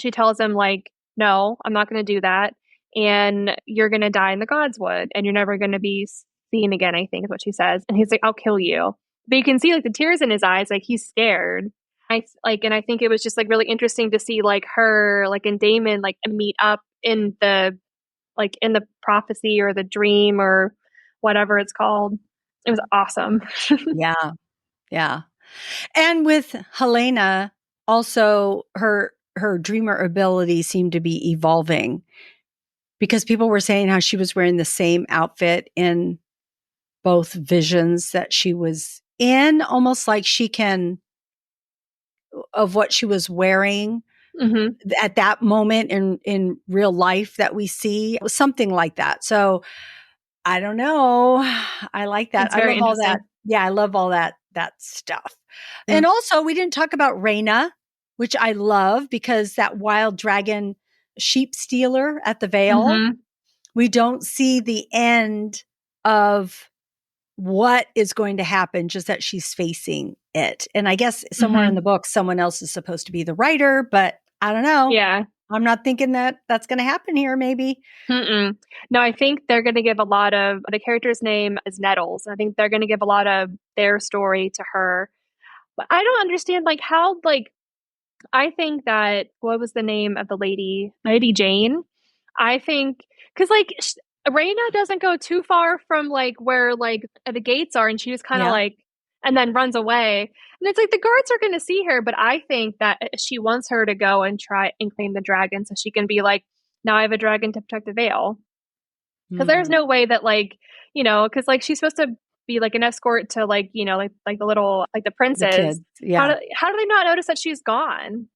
she tells him like no, I'm not going to do that and you're going to die in the godswood and you're never going to be seen again, I think is what she says. And he's like I'll kill you. But you can see like the tears in his eyes, like he's scared. And I think it was just like really interesting to see like her like and Daemon like meet up in the prophecy or the dream or whatever it's called. It was awesome. Yeah. Yeah. And with Helena, also her dreamer ability seemed to be evolving because people were saying how she was wearing the same outfit in both visions that she was in, almost like she can, of what she was wearing at that moment in real life that we see. It was something like that. So I don't know. I like that. It's I very love all that. interesting. Yeah, I love all that stuff. Mm. And also, we didn't talk about Rhaena, which I love because that wild dragon sheep stealer at the Vale. Mm-hmm. We don't see the end of what is going to happen, just that she's facing it. And I guess somewhere in Mm-hmm. the book, someone else is supposed to be the writer, but I don't know. Yeah. I'm not thinking that that's going to happen here, maybe. Mm-mm. No, I think they're going to give a lot of the character's name is Nettles. I think they're going to give a lot of their story to her. But I don't understand like how like I think that what was the name of the lady? Lady Jane. I think because like Rhaena doesn't go too far from like where like the gates are, and she just kind of Yeah. like and then runs away. And it's like the guards are going to see her, but I think that she wants her to go and try and claim the dragon so she can be like, now I have a dragon to protect the Vale. Because there's Hmm. no way that like because like she's supposed to be like an escort to like like the little like the The princes. kids. Yeah. How do they not notice that she's gone?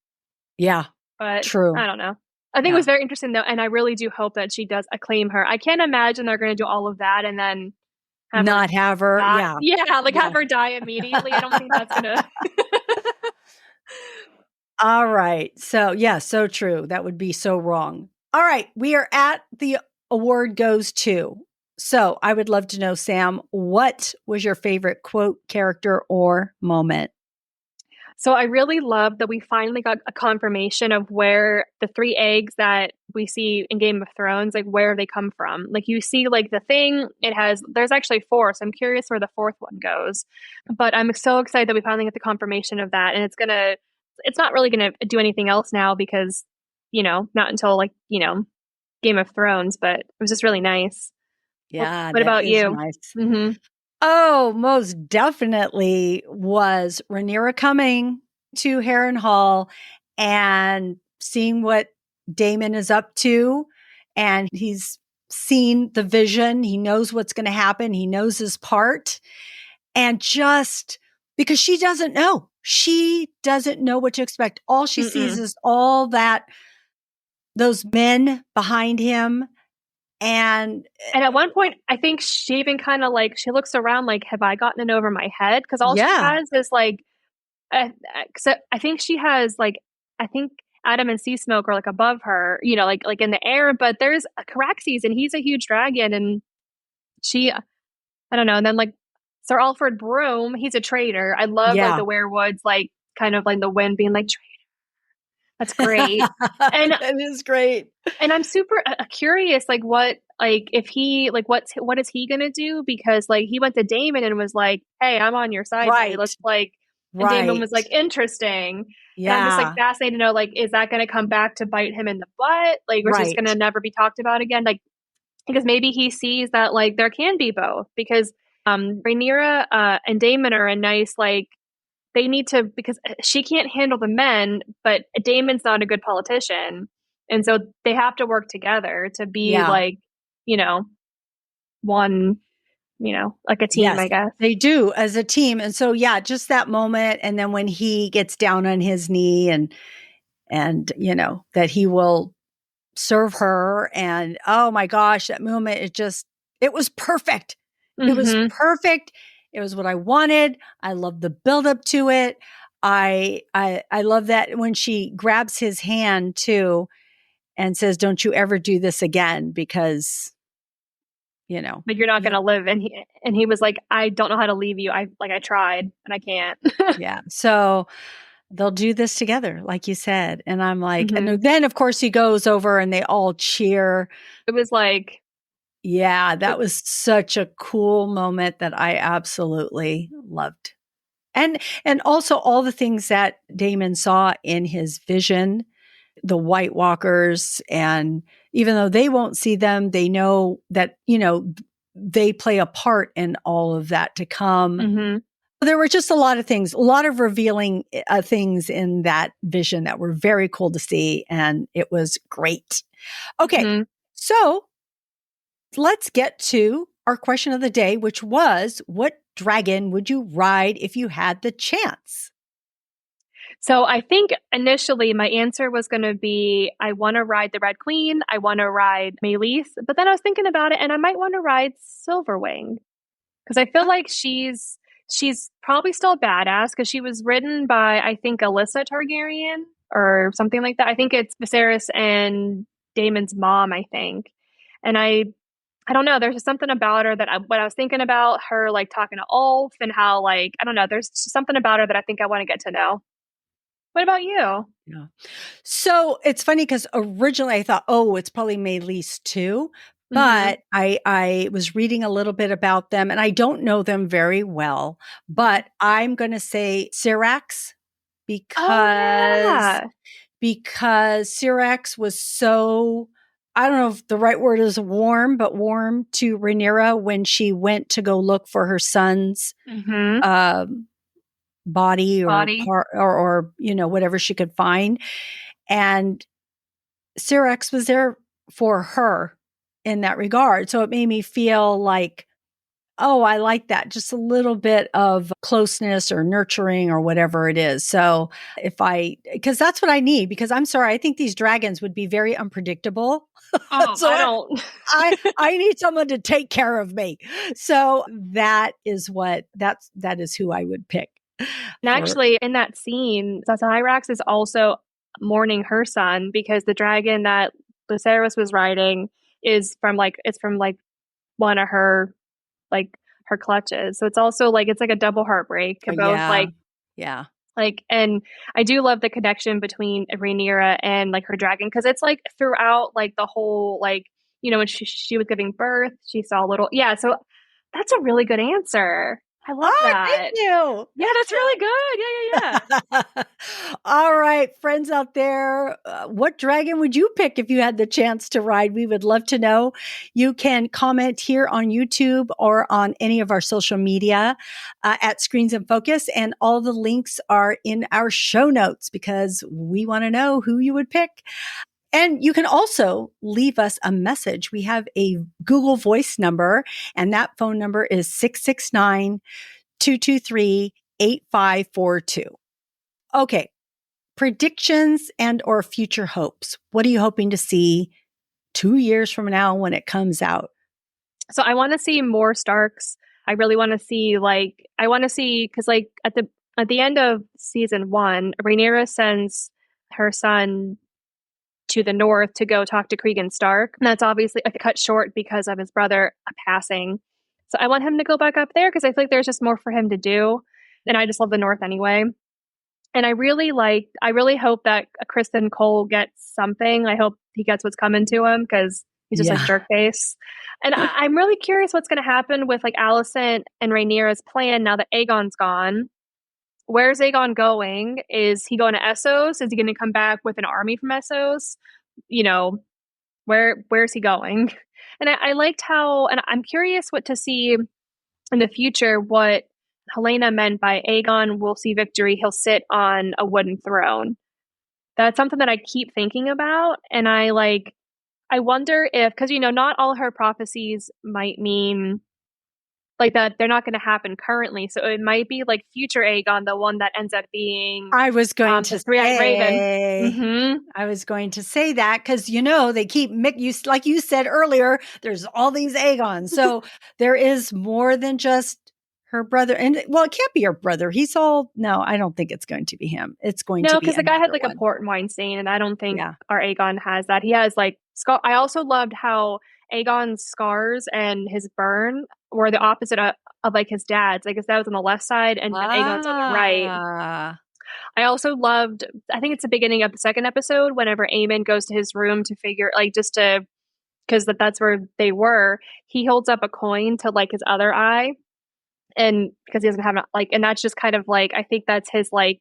Yeah. But True. I don't know. I think it Yeah. was very interesting though, and I really do hope that she does acclaim her. I can't imagine they're going to do all of that and then have her Not have her. die. Yeah. Yeah, like Yeah. have her die immediately. I don't think that's gonna. All right. So, yeah, so true. That would be so wrong. All right. We are at the award goes to. So, I would love to know, Sam, what was your favorite quote, character, or moment? So I really love that we finally got a confirmation of where the three eggs that we see in Game of Thrones, like where they come from. Like you see, like the thing, there's actually four. So I'm curious where the fourth one goes. But I'm so excited that we finally get the confirmation of that. And it's not really gonna do anything else now because, not until like, Game of Thrones, but it was just really nice. Yeah, What that about is you? nice. Mm-hmm. Oh, most definitely was Rhaenyra coming to Harrenhal and seeing what Daemon is up to. And he's seen the vision. He knows what's going to happen. He knows his part. And just because she doesn't know what to expect. All she sees Mm-mm. is all that, those men behind him. And And at one point, I think she even kind of like she looks around like, "Have I gotten it over my head?" Because all she yeah, has is like, so I think she has like, I think Adam and Sea Smoke are like above her, like in the air. But there's Caraxes, and he's a huge dragon, and I don't know. And then like Sir Alfred Broom, he's a traitor. I love like yeah. the werewoods, like kind of like the wind being like, that's great. And That is great. And I'm super curious, like what, like if he, like what is he gonna do? Because like he went to Daemon and was like, "Hey, I'm on your side, buddy. Right. Let's like," and Daemon was like, Right. "Interesting." And I'm just like Yeah. fascinated to know, like, is that gonna come back to bite him in the butt? Like, or is this gonna Right. never be talked about again? Like, because maybe he sees that like there can be both. Because Rhaenyra and Daemon are a nice like they need to because she can't handle the men, but Damon's not a good politician. And so they have to work together to be Yeah. like, you know, one, like a team, Yes, I guess. they do as a team. And so, yeah, just that moment. And then when he gets down on his knee and, that he will serve her. And oh my gosh, that moment, it was perfect. It was Mm-hmm. perfect. It was what I wanted. I love the build up to it. I love that when she grabs his hand too and says, "Don't you ever do this again," because, Like you're not you, gonna live. And he was like, I don't know how to leave you. I tried and I can't. yeah. So they'll do this together, like you said. And I'm like, and Mm-hmm. then of course he goes over and they all cheer. It was like, Yeah, that was such a cool moment that I absolutely loved. And also all the things that Damon saw in his vision, the White Walkers, and even though they won't see them, they know that, they play a part in all of that to come. mm-hmm. There were just a lot of things, a lot of revealing things in that vision that were very cool to see. And it was great. Okay. Mhm. So let's get to our question of the day, which was, what dragon would you ride if you had the chance? So I think initially my answer was going to be I want to ride the Red Queen, I want to ride Meleese, but then I was thinking about it and I might want to ride Silverwing because I feel like she's probably still a badass because she was ridden by I think Alyssa Targaryen or something like that. I think it's Viserys and Daemon's mom, I think. And I don't know. There's just something about her that when I was thinking about her, like talking to Ulf and how, like, I don't know, there's just something about her that I think I want to get to know. What about you? Yeah. So it's funny because originally I thought, oh, it's probably Meleese too. Mm-hmm. But I was reading a little bit about them and I don't know them very well, but I'm going to say Syrax Oh, because yeah. Syrax was so, I don't know if the right word is warm, but warm to Rhaenyra when she went to go look for her son's Mm-hmm. um, body or Body. part or whatever she could find, and Syrax was there for her in that regard. So it made me feel like, oh, I like that. Just a little bit of closeness or nurturing or whatever it is. So because that's what I need, because I'm sorry, I think these dragons would be very unpredictable. Oh, So I don't. I need someone to take care of me. So that is who I would pick And for. actually, in that scene, Hyrax is also mourning her son because the dragon that Lucerys was riding it's from like one of her like her clutches. So it's also like it's like a double heartbreak. Oh, Both yeah. Yeah. and I do love the connection between Rhaenyra and like her dragon because it's like throughout like the whole like when she was giving birth, she saw little So that's a really good answer. I love Oh, thank that. you. Yeah, Thank that's really good. Yeah. you. All right, friends out there, what dragon would you pick if you had the chance to ride? We would love to know. You can comment here on YouTube or on any of our social media at Screens in Focus, and all the links are in our show notes because we want to know who you would pick. And you can also leave us a message. We have a Google Voice number, and that phone number is 669-223-8542. Okay. Predictions and or future hopes. What are you hoping to see 2 years from now when it comes out? So I want to see more Starks. I really want to see because like at the end of season 1, Rhaenyra sends her son to the north to go talk to Cregan Stark. And that's obviously cut short because of his brother passing. So I want him to go back up there because I feel like there's just more for him to do. And I just love the north anyway. And I really hope that Kristen Cole gets something. I hope he gets what's coming to him because he's just like Yeah. jerk face. And I'm really curious what's going to happen with like Alicent and Rhaenyra's plan now that Aegon's gone. Where's Aegon going? Is he going to Essos? Is he going to come back with an army from Essos? You know, where's he going? And I liked how, and I'm curious what to see in the future what Helena meant by Aegon will see victory. He'll sit on a wooden throne. That's something that I keep thinking about. And I wonder if, because, not all her prophecies might mean like that, they're not going to happen currently. So it might be like future Aegon, the one that ends up being I was going the to three-eyed raven. say, Mm-hmm. I was going to say that because, they keep, like you said earlier, there's all these Aegons. So there is more than just her brother. And well, it can't be her brother. No, I don't think it's going to be him. It's going to No, be because the guy had another like a one. port wine stain, and I don't think Yeah. our Aegon has that. He has like scar. I also loved how Aegon's scars and his burn were the opposite of like his dad's. I guess that was on the left side, and Aegon's on the right. Ah, I also loved. I think it's the beginning of the second episode. Whenever Aemond goes to his room to figure, like, just to because that's where they were. He holds up a coin to like his other eye, and because he doesn't have like, and that's just kind of like I think that's his like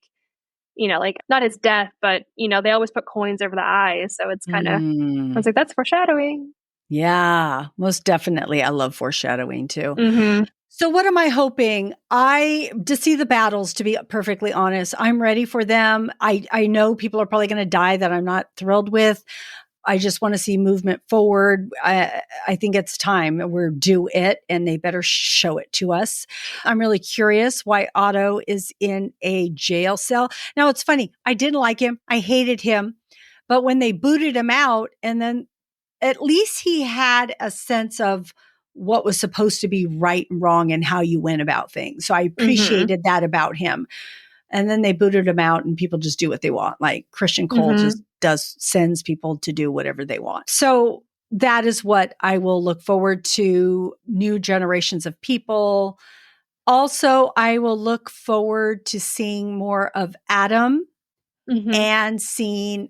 like not his death, but they always put coins over the eyes. So it's kind of, I was like, that's foreshadowing. yeah, most definitely. I love foreshadowing too. Mm-hmm. So what am I hoping? To see the battles, to be perfectly honest. I'm ready for them. I know people are probably going to die that I'm not thrilled with. I just want to see movement forward. I think it's time. We're due it, and they better show it to us. I'm really curious why Otto is in a jail cell. Now, it's funny. I didn't like him. I hated him. But when they booted him out, and then at least he had a sense of what was supposed to be right and wrong and how you went about things. So I appreciated that about him. And then they booted him out, and people just do what they want. Like Christian Cole just sends people to do whatever they want. So that is what I will look forward to, new generations of people. Also, I will look forward to seeing more of Adam and seeing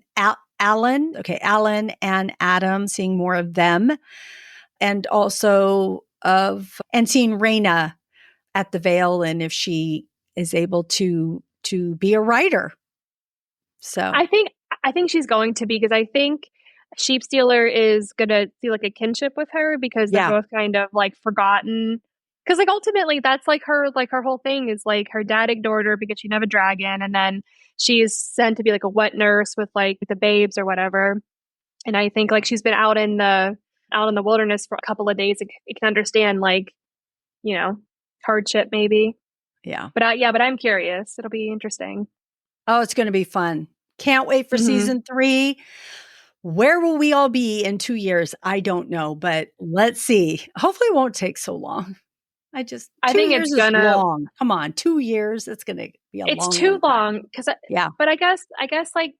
Alan. Okay, Alan and Adam, seeing more of them. And also seeing Rhaena at the Vale, and if she is able to be a writer. So I think she's going to be, because I think Sheep Stealer is gonna feel like a kinship with her, because they're both kind of like forgotten. Because like ultimately that's like her whole thing is like her dad ignored her because she didn't have a dragon, and then she's sent to be like a wet nurse with like the babes or whatever. And I think like she's been out in the wilderness for a couple of days. It can understand like, hardship maybe. Yeah. But I'm curious. It'll be interesting. Oh, it's going to be fun. Can't wait for season 3. Where will we all be in 2 years? I don't know, but let's see. Hopefully it won't take so long. I think it's gonna long. Come on, 2 years. It's going to be a long. It's too long because But I guess like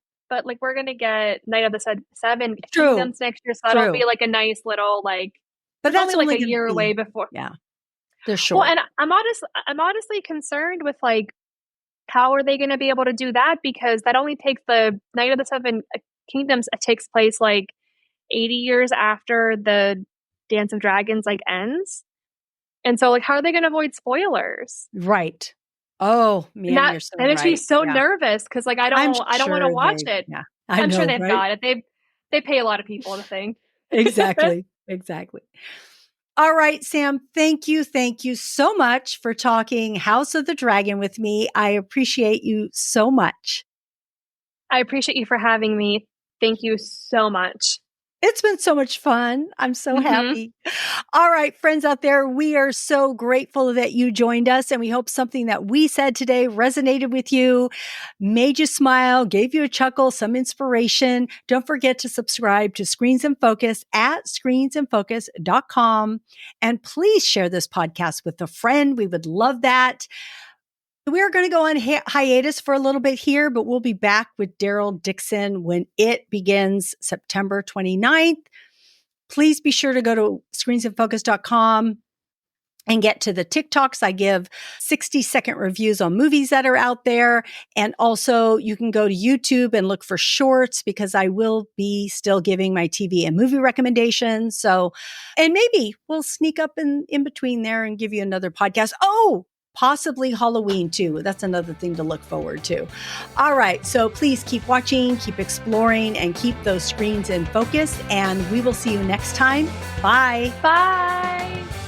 we're gonna get Night of the Seven Kingdoms next year, so that'll be like a nice little like. But that's only like a year away before. Yeah, they're short. Well, and I'm honestly concerned with like how are they going to be able to do that, because that only takes the Night of the Seven Kingdoms. It takes place like 80 years after the Dance of Dragons like ends. And so, like, how are they going to avoid spoilers? Right. Oh man, you're so right. That makes me so nervous, because, like, I don't want to watch it. Yeah, I'm sure they've got it. They pay a lot of people to think. Exactly. All right, Sam. Thank you so much for talking House of the Dragon with me. I appreciate you so much. I appreciate you for having me. Thank you so much. It's been so much fun. I'm so happy. All right, friends out there, we are so grateful that you joined us, and we hope something that we said today resonated with you, made you smile, gave you a chuckle, some inspiration. Don't forget to subscribe to Screens in Focus at screensinfocus.com. And please share this podcast with a friend. We would love that. We're going to go on hiatus for a little bit here, but we'll be back with Daryl Dixon when it begins September 29th. Please be sure to go to screensinfocus.com and get to the TikToks. I give 60-second reviews on movies that are out there. And also you can go to YouTube and look for shorts, because I will be still giving my TV and movie recommendations. So, and maybe we'll sneak up in between there and give you another podcast. Oh, possibly Halloween too. That's another thing to look forward to. All right. So please keep watching, keep exploring, and keep those screens in focus. And we will see you next time. Bye. Bye.